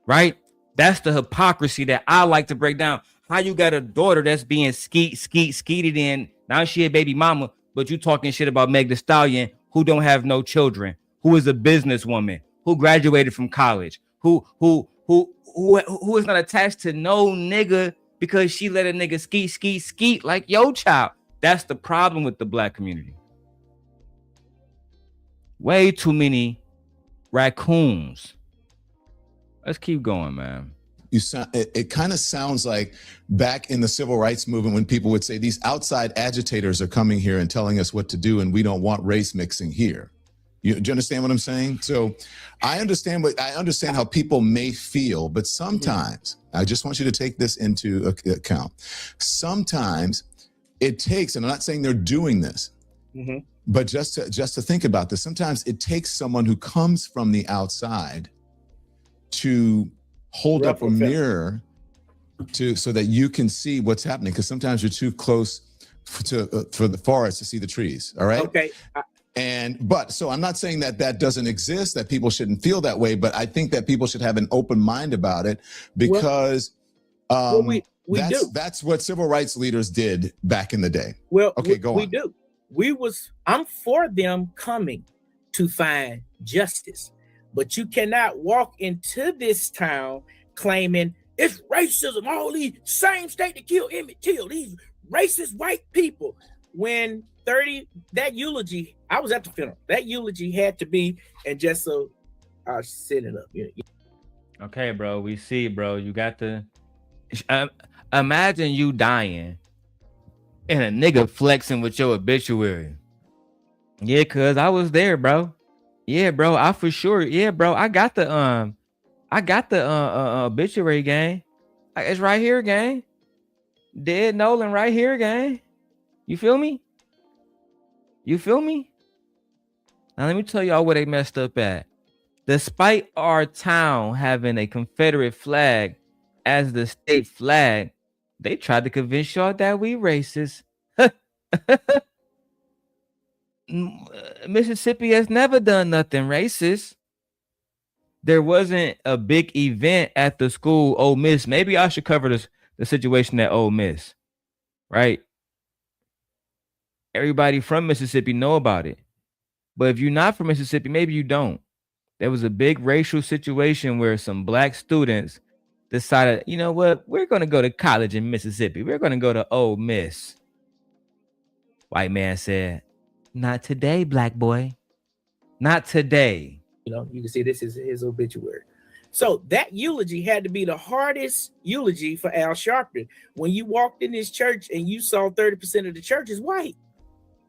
Right? That's the hypocrisy that I like to break down. How you got a daughter that's being skeeted in. Now she a baby mama, but you talking shit about Meg Thee Stallion, who don't have no children, who is a businesswoman, who graduated from college, who is not attached to no nigga, because she let a nigga skeet like yo child. That's the problem with the black community. Way too many raccoons. Let's keep going, man. It kind of sounds like back in the civil rights movement when people would say these outside agitators are coming here and telling us what to do, and we don't want race mixing here. Do you understand what I'm saying? So I understand how people may feel, but sometimes I just want you to take this into account. Sometimes it takes, and I'm not saying they're doing this, but just to think about this, sometimes it takes someone who comes from the outside to hold up a mirror so that you can see what's happening. Because sometimes you're too close for the forest to see the trees. All right. Okay. So I'm not saying that doesn't exist, that people shouldn't feel that way, but I think that people should have an open mind about it, because that's what civil rights leaders did back in the day. Well, okay, go on. We do. I'm for them coming to find justice, but you cannot walk into this town claiming it's racism. All these same state that killed Emmett Till, these racist white people. When that eulogy, I was at the funeral. That eulogy had to be, and just so I'll set it up. Okay, bro. We see, bro. You got to imagine you dying and a nigga flexing with your obituary. Yeah, cuz I was there, bro. Yeah, bro. I for sure. Yeah, bro. I got the obituary gang. It's right here, gang. Dead Nolan right here, gang. You feel me? You feel me? Now let me tell y'all where they messed up at. Despite our town having a Confederate flag as the state flag, they tried to convince y'all that we racist. Mississippi has never done nothing racist. There wasn't a big event at the school, Ole Miss. Maybe I should cover the situation at Ole Miss, right? Everybody from Mississippi know about it. But if you're not from Mississippi, maybe you don't. There was a big racial situation where some black students decided, you know what? We're going to go to college in Mississippi. We're going to go to Ole Miss. White man said, not today, black boy. Not today. You know, you can see this is his obituary. So that eulogy had to be the hardest eulogy for Al Sharpton. When you walked in his church and you saw 30% of the church is white.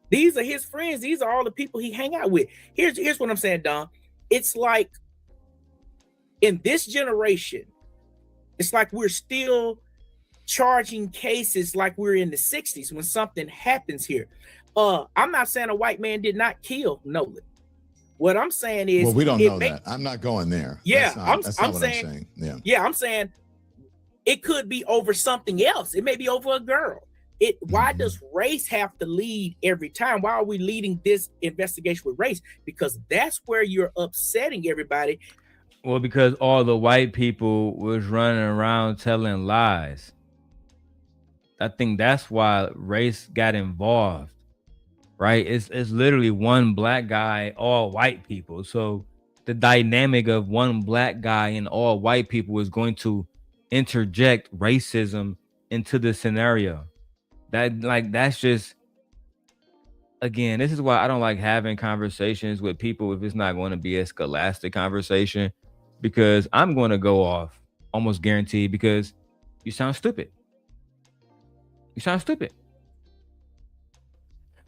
These are his friends. These are all the people he hang out with. Here's what I'm saying, Don. It's like in this generation, it's like we're still charging cases like we're in the 60s when something happens here. I'm not saying a white man did not kill Nolan. What I'm saying is, well, we don't know that. I'm not going there. Yeah, that's not I'm what saying, I'm saying. Yeah. Yeah, I'm saying it could be over something else. It may be over a girl. Why does race have to lead every time? Why are we leading this investigation with race? Because that's where you're upsetting everybody. Well, because all the white people was running around telling lies. I think that's why race got involved, right? It's literally one black guy, all white people. So the dynamic of one black guy and all white people is going to interject racism into the scenario. That's just, again, this is why I don't like having conversations with people if it's not going to be a scholastic conversation, because I'm going to go off almost guaranteed because you sound stupid. You sound stupid.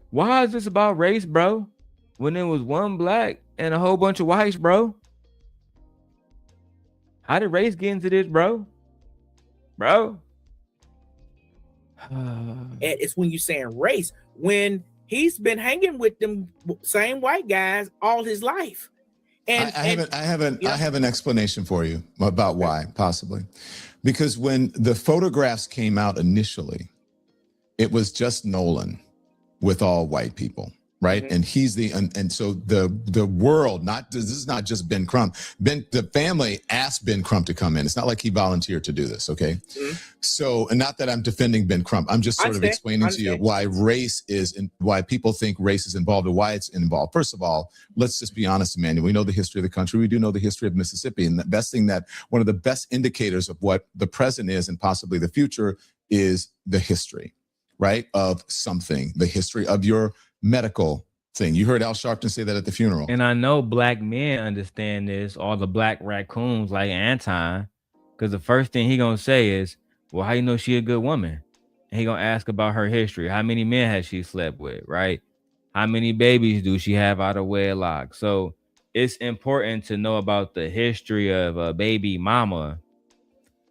Why is this about race, bro? When there was one black and a whole bunch of whites, bro? How did race get into this, bro? Bro? And it's when you're saying race, when he's been hanging with them same white guys all his life. And I have an explanation for you about why, possibly. Because when the photographs came out initially, it was just Nolan with all white people, right? Mm-hmm. And he's and so the world, this is not just Ben Crump. The family asked Ben Crump to come in. It's not like he volunteered to do this, okay? Mm-hmm. So, and not that I'm defending Ben Crump. I'm just sort of explaining to you why why people think race is involved or why it's involved. First of all, let's just be honest, Emmanuel. We know the history of the country. We do know the history of Mississippi. And one of the best indicators of what the present is and possibly the future is the history, right? Of something, the history of your medical thing. You heard Al Sharpton say that at the funeral. And I know black men understand this, all the black raccoons like Anton, because the first thing he gonna say is, well, how you know she a good woman? And he gonna ask about her history. How many men has she slept with, right? How many babies do she have out of wedlock? So it's important to know about the history of a baby mama,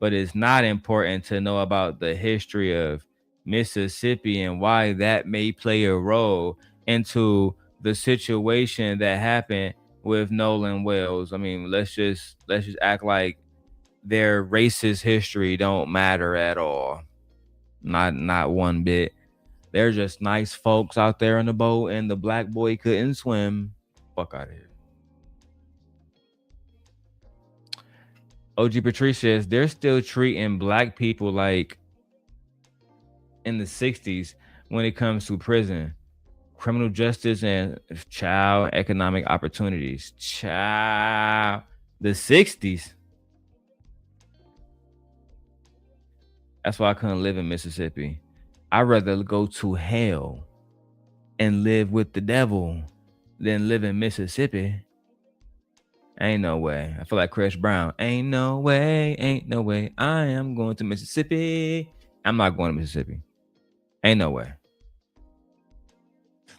but it's not important to know about the history of Mississippi and why that may play a role into the situation that happened with Nolan Wells. I mean, let's just act like their racist history don't matter at all. Not one bit. They're just nice folks out there in the boat, and the black boy couldn't swim. Fuck out of here. OG Patrice says they're still treating black people like in the 60s when it comes to prison, criminal justice, and child economic opportunities. Child, the 60s. That's why I couldn't live in Mississippi. I'd rather go to hell and live with the devil than live in Mississippi. Ain't no way. I feel like Chris Brown. Ain't no way. I am going to Mississippi. I'm not going to Mississippi. Ain't no way.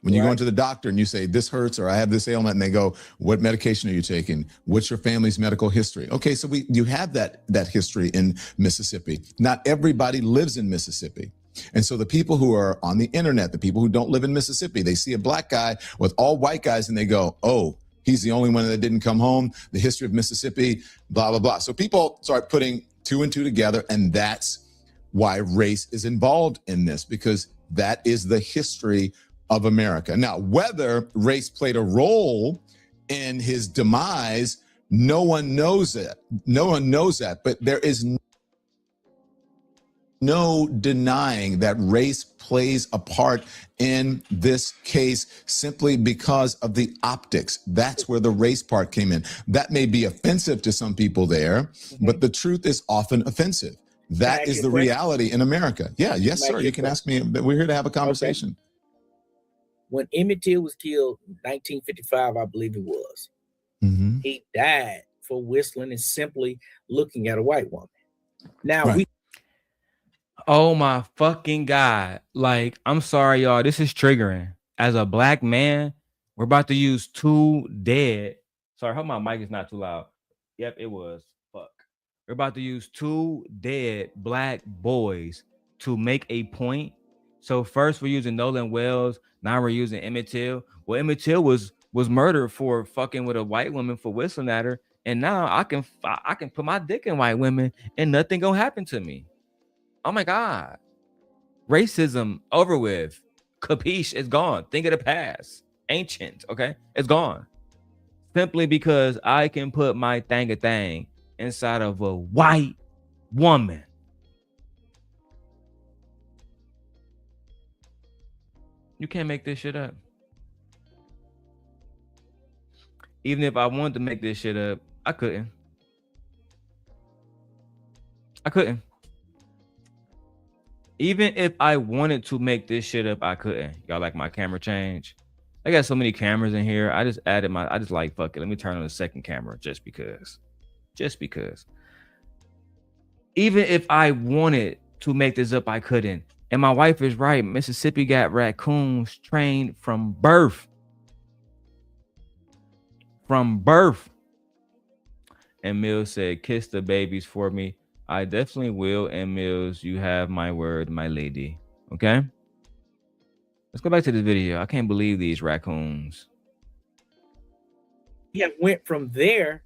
When you go into the doctor and you say, this hurts, or I have this ailment, and they go, what medication are you taking? What's your family's medical history? Okay, so you have that history in Mississippi. Not everybody lives in Mississippi. And so the people who are on the internet, the people who don't live in Mississippi, they see a black guy with all white guys and they go, oh, he's the only one that didn't come home. The history of Mississippi, blah, blah, blah. So people start putting 2 and 2 together, and that's why race is involved in this, because that is the history of America. Now, whether race played a role in his demise, no one knows it. No one knows that, but there is no denying that race plays a part in this case simply because of the optics. That's where the race part came in. That may be offensive to some people there, but the truth is often offensive. That is the reality in America. Yeah, yes, sir. You can ask me. We're here to have a conversation. Okay. When Emmett Till was killed in 1955, I believe it was, he died for whistling and simply looking at a white woman. Now, oh my fucking God. Like, I'm sorry, y'all. This is triggering. As a black man, we're about to use 2 dead. Sorry, I hope my mic is not too loud. Yep, it was. Fuck. We're about to use 2 dead black boys to make a point. So first we're using Nolan Wells. Now we're using Emmett Till. Well, Emmett Till was murdered for fucking with a white woman for whistling at her. And now I can put my dick in white women and nothing gonna happen to me. Oh my God. Racism over with. Capiche is gone. Think of the past. Ancient, okay? It's gone. Simply because I can put my thing inside of a white woman. You can't make this shit up. Even if I wanted to make this shit up, I couldn't. Even if I wanted to make this shit up, I couldn't. Y'all like my camera change? I got so many cameras in here. I just like, fuck it. Let me turn on the second camera just because. Even if I wanted to make this up, I couldn't. And my wife is right. Mississippi got raccoons trained from birth. And Mills said, kiss the babies for me. I definitely will. And Mills, you have my word, my lady. Okay? Let's go back to this video. I can't believe these raccoons. Yeah, went from there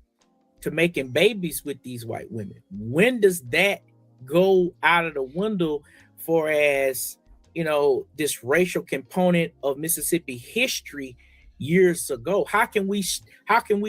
to making babies with these white women. When does that go out of the window for, as you know, this racial component of Mississippi history years ago? How can we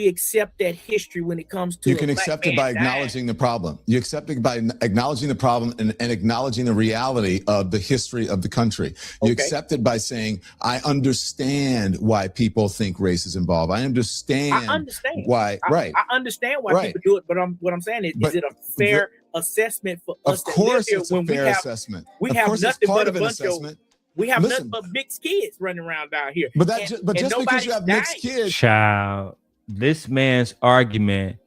accept that history when it comes to you can accept it by acknowledging the problem. You accept it by acknowledging the problem and acknowledging the reality of the history of the country. You accept it by saying, I understand why people think race is involved. I understand why. I understand why people do it, but what I'm saying is it a fair assessment for us? Of course, it's a fair assessment. We have nothing but a bunch of nothing but mixed kids running around down here. But just because you have mixed kids, child, this man's argument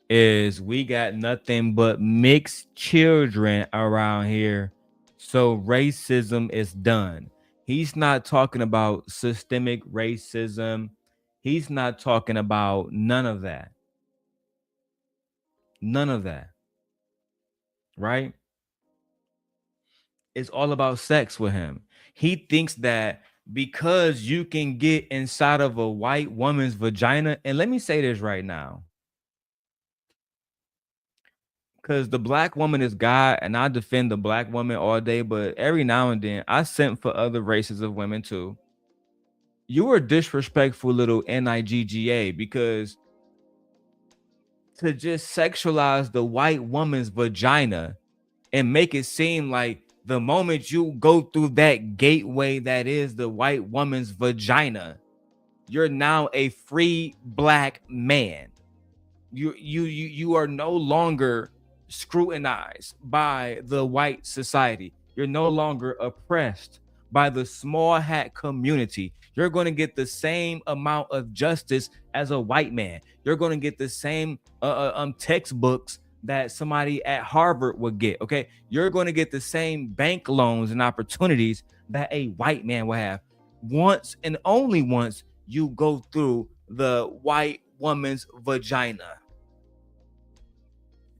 is we got nothing but mixed children around here, so racism is done. He's not talking about systemic racism. He's not talking about none of that. Right? It's all about sex with him. He thinks that because you can get inside of a white woman's vagina, and let me say this right now, because the black woman is God, and I defend the black woman all day, but every now and then I simp for other races of women too. You are disrespectful little NIGGA, because to just sexualize the white woman's vagina and make it seem like the moment you go through that gateway that is the white woman's vagina, you're now a free black man. You are no longer scrutinized by the white society. You're no longer oppressed by the small hat community. You're going to get the same amount of justice as a white man. You're going to get the same textbooks that somebody at Harvard would get. You're going to get the same bank loans and opportunities that a white man will have. once and only once you go through the white woman's vagina.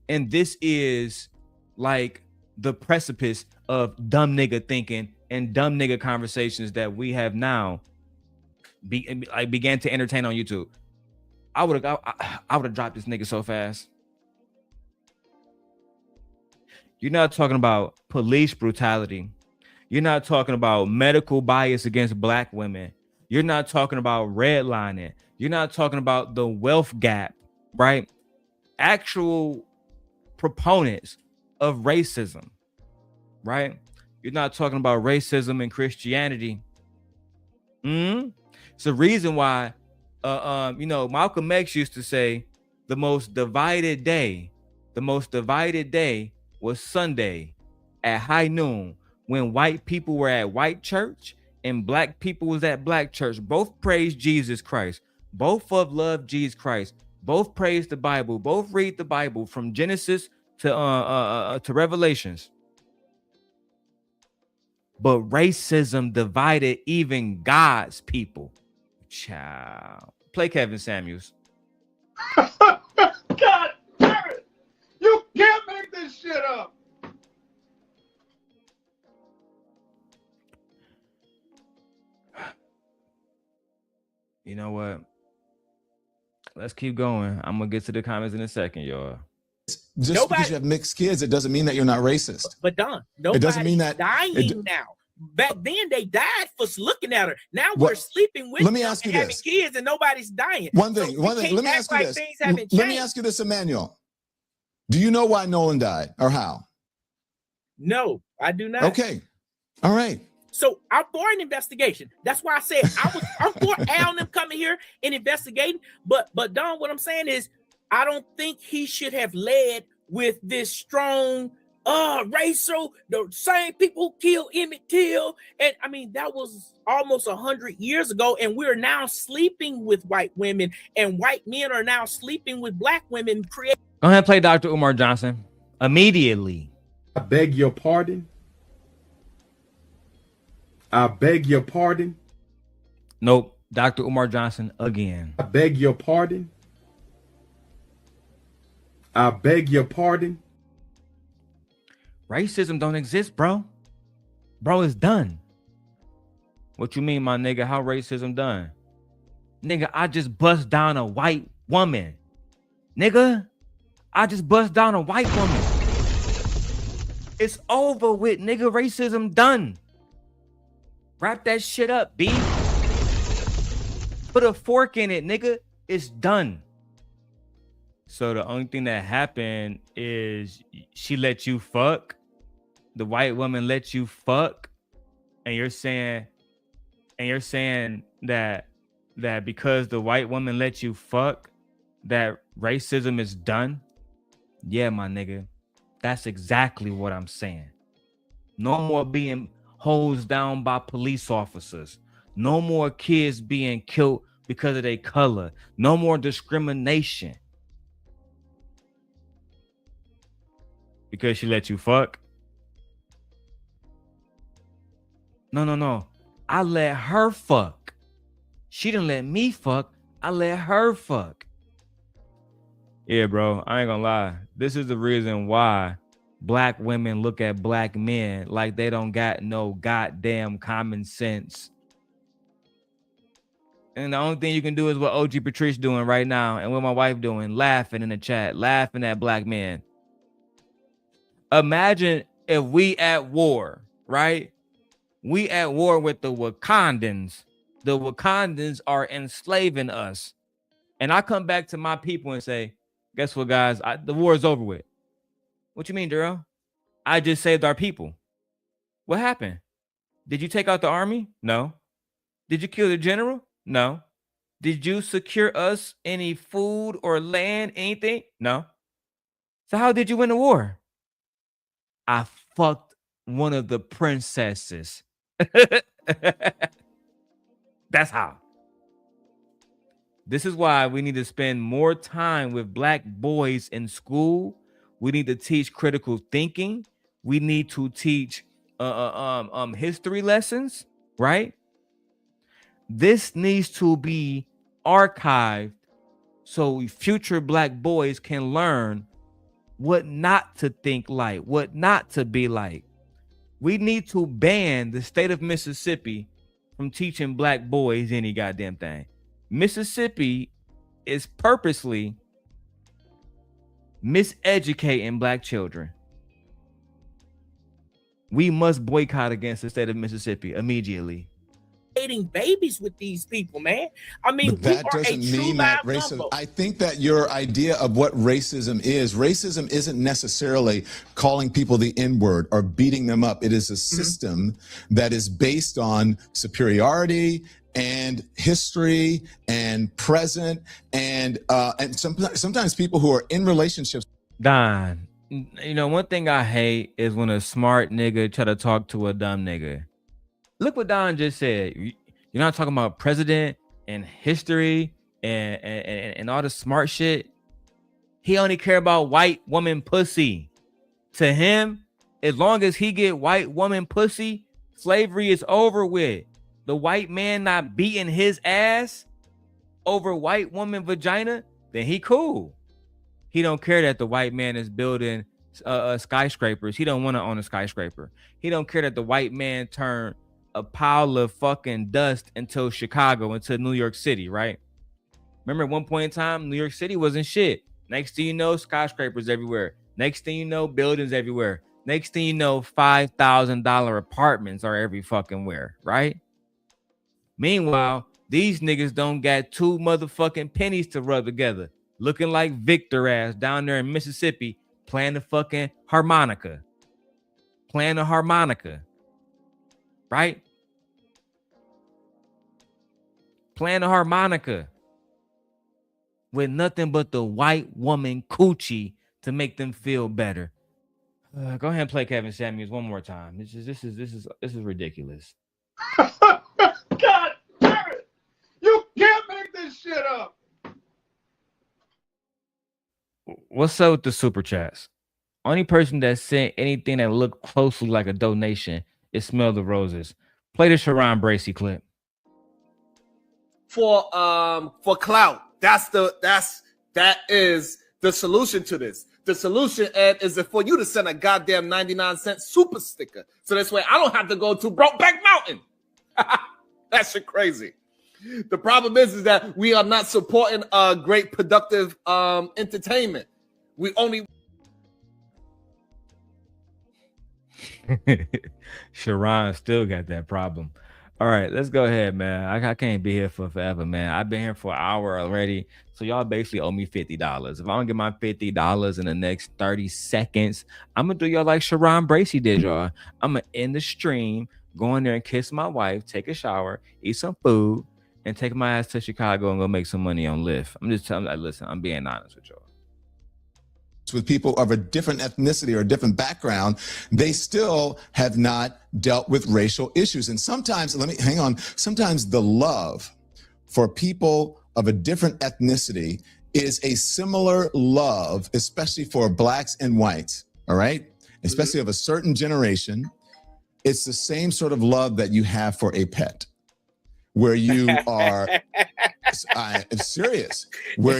And this is like the precipice of dumb nigga thinking and dumb nigga conversations that we have now began to entertain on YouTube. I would have dropped this nigga so fast. You're not talking about police brutality. You're not talking about medical bias against black women. You're not talking about redlining. You're not talking about the wealth gap, right? Actual proponents of racism, right? You're not talking about racism and Christianity. It's the reason why, Malcolm X used to say the most divided day was Sunday at high noon, when white people were at white church and black people was at black church. Both praised Jesus Christ. Both love Jesus Christ. Both praise the Bible. Both read the Bible from Genesis to Revelations. But racism divided even God's people. Child. Play Kevin Samuels. God damn it! You can't make this shit up. You know what? Let's keep going. I'm gonna get to the comments in a second, y'all. Just because you have mixed kids, it doesn't mean that you're not racist. But Don, it doesn't mean that dying now. Back then they died for looking at her. Now we're sleeping with them and having kids and nobody's dying. One thing. Let me ask you this. Let me ask you this, Emmanuel. Do you know why Nolan died or how? No, I do not. Okay. All right. So I'm for an investigation. That's why I said I'm for Al and them coming here and investigating. But Don, what I'm saying is I don't think he should have led with this strong racial, the same people who killed Emmett Till. And I mean, that was almost 100 years ago, and we're now sleeping with white women, and white men are now sleeping with black women. Go ahead and play Dr. Umar Johnson immediately. I beg your pardon. I beg your pardon. Nope. Dr. Umar Johnson again. I beg your pardon. I beg your pardon. Racism don't exist, bro. Bro, it's done. What you mean, my nigga? How racism done? Nigga, I just bust down a white woman. Nigga, I just bust down a white woman. It's over with, nigga. Racism done. Wrap that shit up, B. Put a fork in it, nigga. It's done. So the only thing that happened is she let you fuck. The white woman let you fuck. And you're saying that because the white woman let you fuck, that racism is done? Yeah, my nigga. That's exactly what I'm saying. No more being hosed down by police officers. No more kids being killed because of their color. No more discrimination. Because she let you fuck? No. I let her fuck. She didn't let me fuck. I let her fuck. Yeah, bro. I ain't gonna lie. This is the reason why black women look at black men like they don't got no goddamn common sense. And the only thing you can do is what OG Patrice doing right now and what my wife doing, laughing in the chat, laughing at black men. Imagine if we at war, right? We at war with the Wakandans. The Wakandans are enslaving us. And I come back to my people and say, guess what, guys? The war is over with. What you mean, Darrel? I just saved our people. What happened? Did you take out the army? No. Did you kill the general? No. Did you secure us any food or land, anything? No. So how did you win the war? I fucked one of the princesses. That's how. This is why we need to spend more time with black boys in school. We need to teach critical thinking. We need to teach history lessons, right? This needs to be archived so future black boys can learn what not to think like, what not to be like. We need to ban the state of Mississippi from teaching black boys any goddamn thing. Mississippi is purposely miseducating black children. We must boycott against the state of Mississippi immediately. Babies with these people, man. I mean, but that doesn't mean that racism. I think that your idea of what racism isn't necessarily calling people the N-word or beating them up. It is a system that is based on superiority and history and present and sometimes people who are in relationships. Don, you know, one thing I hate is when a smart nigga try to talk to a dumb nigga. Look what Don just said. You're not talking about president and history and all the smart shit. He only care about white woman pussy. To him, as long as he get white woman pussy, slavery is over with. The white man not beating his ass over white woman vagina, then he cool. He don't care that the white man is building skyscrapers. He don't want to own a skyscraper. He don't care that the white man turned a pile of fucking dust into Chicago, into New York City, right? Remember at one point in time, New York City wasn't shit. Next thing you know, skyscrapers everywhere. Next thing you know, buildings everywhere. Next thing you know, $5,000 apartments are every fucking where, right? Meanwhile, these niggas don't got two motherfucking pennies to rub together, looking like Victor ass down there in Mississippi, playing the fucking harmonica. Playing the harmonica. Right? Playing the harmonica with nothing but the white woman coochie to make them feel better. Go ahead and play Kevin Samuels one more time. This is ridiculous. God damn it! You can't make this shit up. What's up with the super chats? Only person that sent anything that looked closely like a donation is Smell the Roses. Play the Sharon Bracey clip. For clout. That is the solution to this. The solution, Ed, is for you to send a goddamn 99-cent super sticker. So this way I don't have to go to Brokeback Mountain. That shit crazy. The problem is that we are not supporting great productive entertainment. We only Sharon still got that problem. All right, let's go ahead, man. I can't be here for forever, man. I've been here for an hour already. So y'all basically owe me $50. If I don't get my $50 in the next 30 seconds, I'm going to do y'all like Sharon Bracey did, y'all. I'm going to end the stream, go in there and kiss my wife, take a shower, eat some food, and take my ass to Chicago and go make some money on Lyft. I'm just telling you, listen, I'm being honest with y'all. With people of a different ethnicity or a different background, they still have not dealt with racial issues. And sometimes, sometimes the love for people of a different ethnicity is a similar love, especially for blacks and whites, all right? Especially of a certain generation. It's the same sort of love that you have for a pet, where you are, I'm serious, where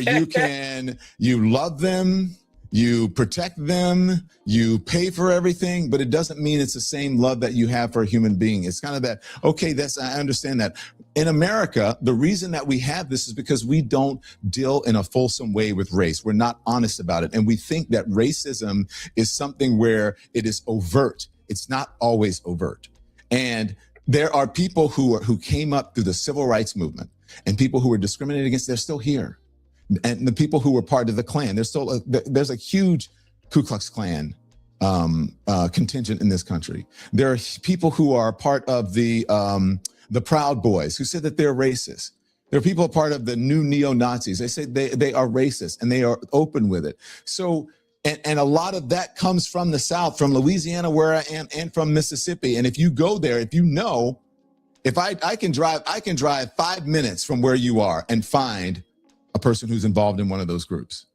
you love them, you protect them, you pay for everything, but it doesn't mean it's the same love that you have for a human being. It's kind of that, okay, I understand that. In America, the reason that we have this is because we don't deal in a fulsome way with race. We're not honest about it. And we think that racism is something where it is overt. It's not always overt. And there are people who came up through the civil rights movement and people who were discriminated against, they're still here. And the people who were part of the Klan, there's a huge Ku Klux Klan contingent in this country. There are people who are part of the Proud Boys who said that they're racist. There are people part of the new neo-Nazis. They say they are racist and they are open with it. So, and a lot of that comes from the South, from Louisiana where I am, and from Mississippi. And if you go there, if you know, if I can drive 5 minutes from where you are and find a person who's involved in one of those groups.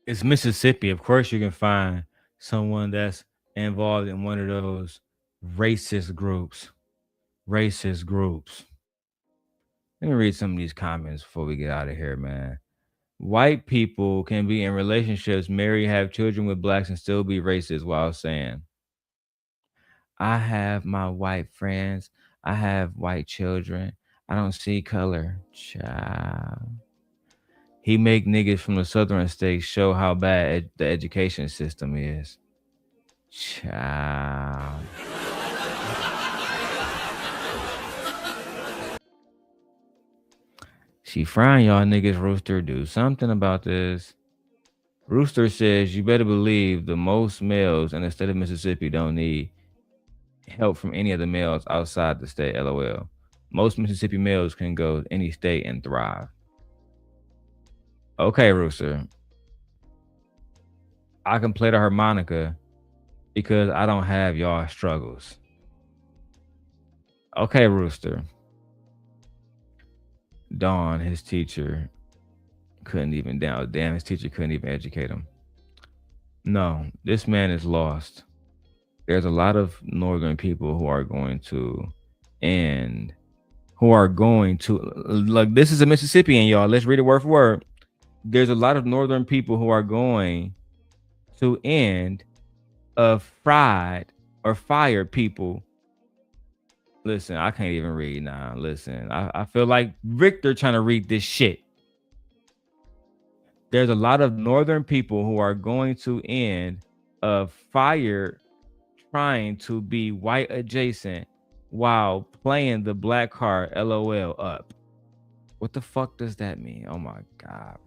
It's Mississippi. Of course you can find someone that's involved in one of those racist groups. Let me read some of these comments before we get out of here, man. White people can be in relationships, marry, have children with blacks, and still be racist while saying, I have my white friends. I have white children. I don't see color. Child. He make niggas from the southern states show how bad the education system is. Child. She frying y'all niggas, Rooster. Do something about this. Rooster says you better believe the most males in the state of Mississippi don't need help from any of the males outside the state. LOL. Most Mississippi males can go to any state and thrive. Okay, Rooster. I can play the harmonica because I don't have y'all struggles. Okay, Rooster. Dawn, his teacher, couldn't even damn, his teacher couldn't even educate him. No, this man is lost. There's a lot of northern people who are going to like, this is a Mississippian, y'all. Let's read it word for word. There's a lot of northern people who are going to end of fried or fired people. Listen, I can't even read now. Listen, I feel like Victor trying to read this shit. There's a lot of northern people who are going to end of fired trying to be white adjacent while playing the black card LOL up. What the fuck does that mean? Oh my God.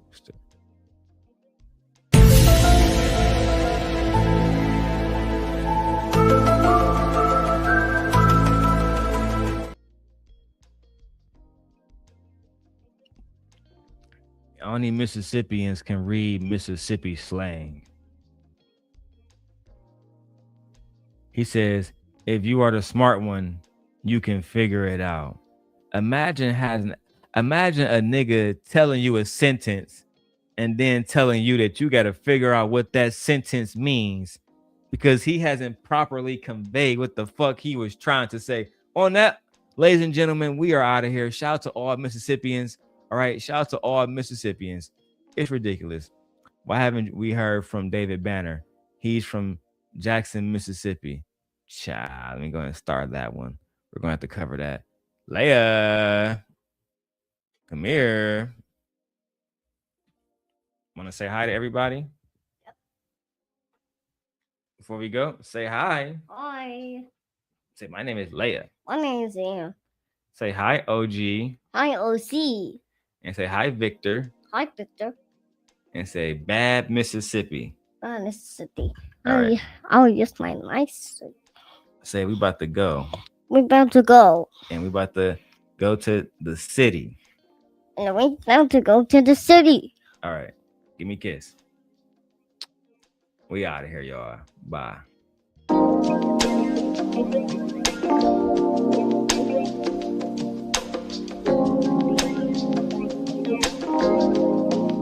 Only Mississippians can read Mississippi slang. He says, if you are the smart one, you can figure it out. Imagine a nigga telling you a sentence and then telling you that you got to figure out what that sentence means because he hasn't properly conveyed what the fuck he was trying to say. On that, ladies and gentlemen, we are out of here. Shout out to all Mississippians. All right, shout out to all Mississippians. It's ridiculous. Why haven't we heard from David Banner? He's from Jackson, Mississippi. Child, let me go ahead and start that one. We're going to have to cover that. Leia, come here. Want to say hi to everybody? Yep. Before we go, say hi. Hi. Say, my name is Leia. My name is Anna. Say hi, OG. Hi, OC. And say hi, Victor. Hi, Victor. And say bad Mississippi. Bad Mississippi. Right. I'll use my nice. Say we about to go. We're about to go. And we about to go to the city. And we're about to go to the city. All right. Give me a kiss. We out of here, y'all. Bye.